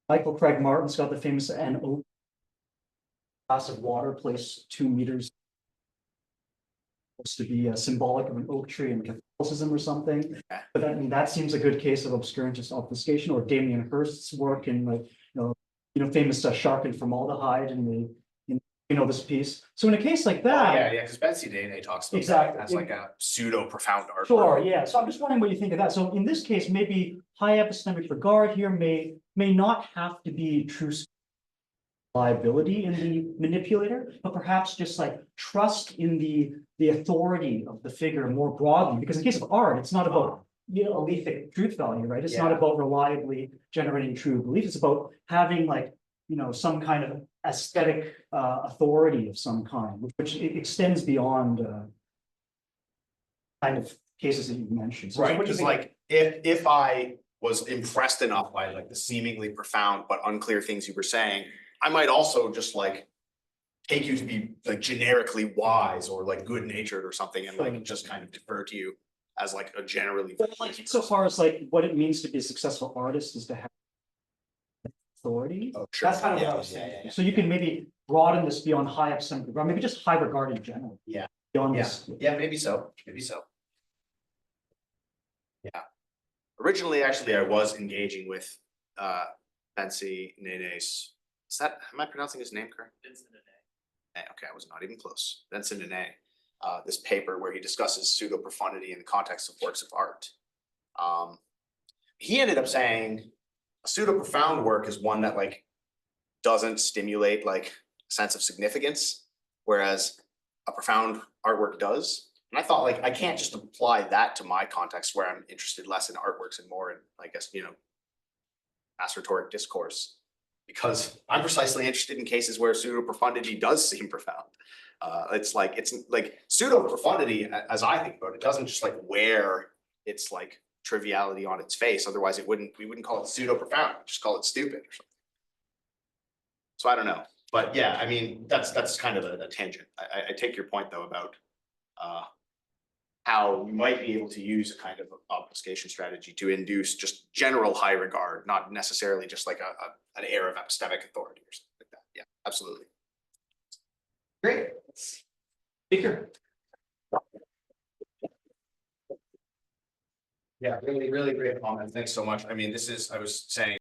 Michael Craig Martin's got the famous an oak glass of water placed 2 meters. Supposed to be symbolic of an oak tree in Catholicism or something. But I mean, that seems a good case of obscurantist obfuscation, or Damien Hirst's work in like, famous shark and formaldehyde in the, this piece. So in a case like that. Because Betsy Day talks about Exactly. that as like a pseudo profound art. Sure, yeah. So I'm just wondering what you think of that. So in this case, maybe high epistemic regard here may not have to be true liability in the manipulator, but perhaps just like trust in the authority of the figure more broadly. Because in the case of art, it's not about alethic truth value, right? It's not about reliably generating true belief. It's about having like some kind of aesthetic authority of some kind, which extends beyond kind of cases that you've mentioned. So Right, what do you because think? like if I was impressed enough by like the seemingly profound but unclear things you were saying, I might also just like take you to be like generically wise or like good natured or something and like just kind of defer to you as like a generally. But like so far as like what it means to be a successful artist is to have authority. Oh, sure. That's kind of what I was saying. So you can maybe broaden this beyond high epistemic regard, maybe just high regard in general. Yeah. Beyond this. Yeah, maybe so. Yeah. Originally, actually, I was engaging with Betsy Nene's. Am I pronouncing his name correct? Vincent Nene. Okay, I was not even close. Vincent Nene. This paper where he discusses pseudo profundity in the context of works of art. He ended up saying a pseudo profound work is one that like doesn't stimulate like a sense of significance, whereas a profound artwork does. And I thought like I can't just apply that to my context where I'm interested less in artworks and more in, I guess, mass rhetoric discourse, because I'm precisely interested in cases where pseudo profundity does seem profound. It's like pseudo profundity, as I think about it, doesn't just like wear its like triviality on its face. Otherwise, we wouldn't call it pseudo profound. Just call it stupid or something. So I don't know, but yeah, I mean that's kind of a tangent. I take your point though about how you might be able to use a kind of obfuscation strategy to induce just general high regard, not necessarily just like an air of epistemic authority or something like that. Yeah, absolutely. Great. Speaker. Yeah, really, really great comment. Thanks so much. I mean, this is, I was saying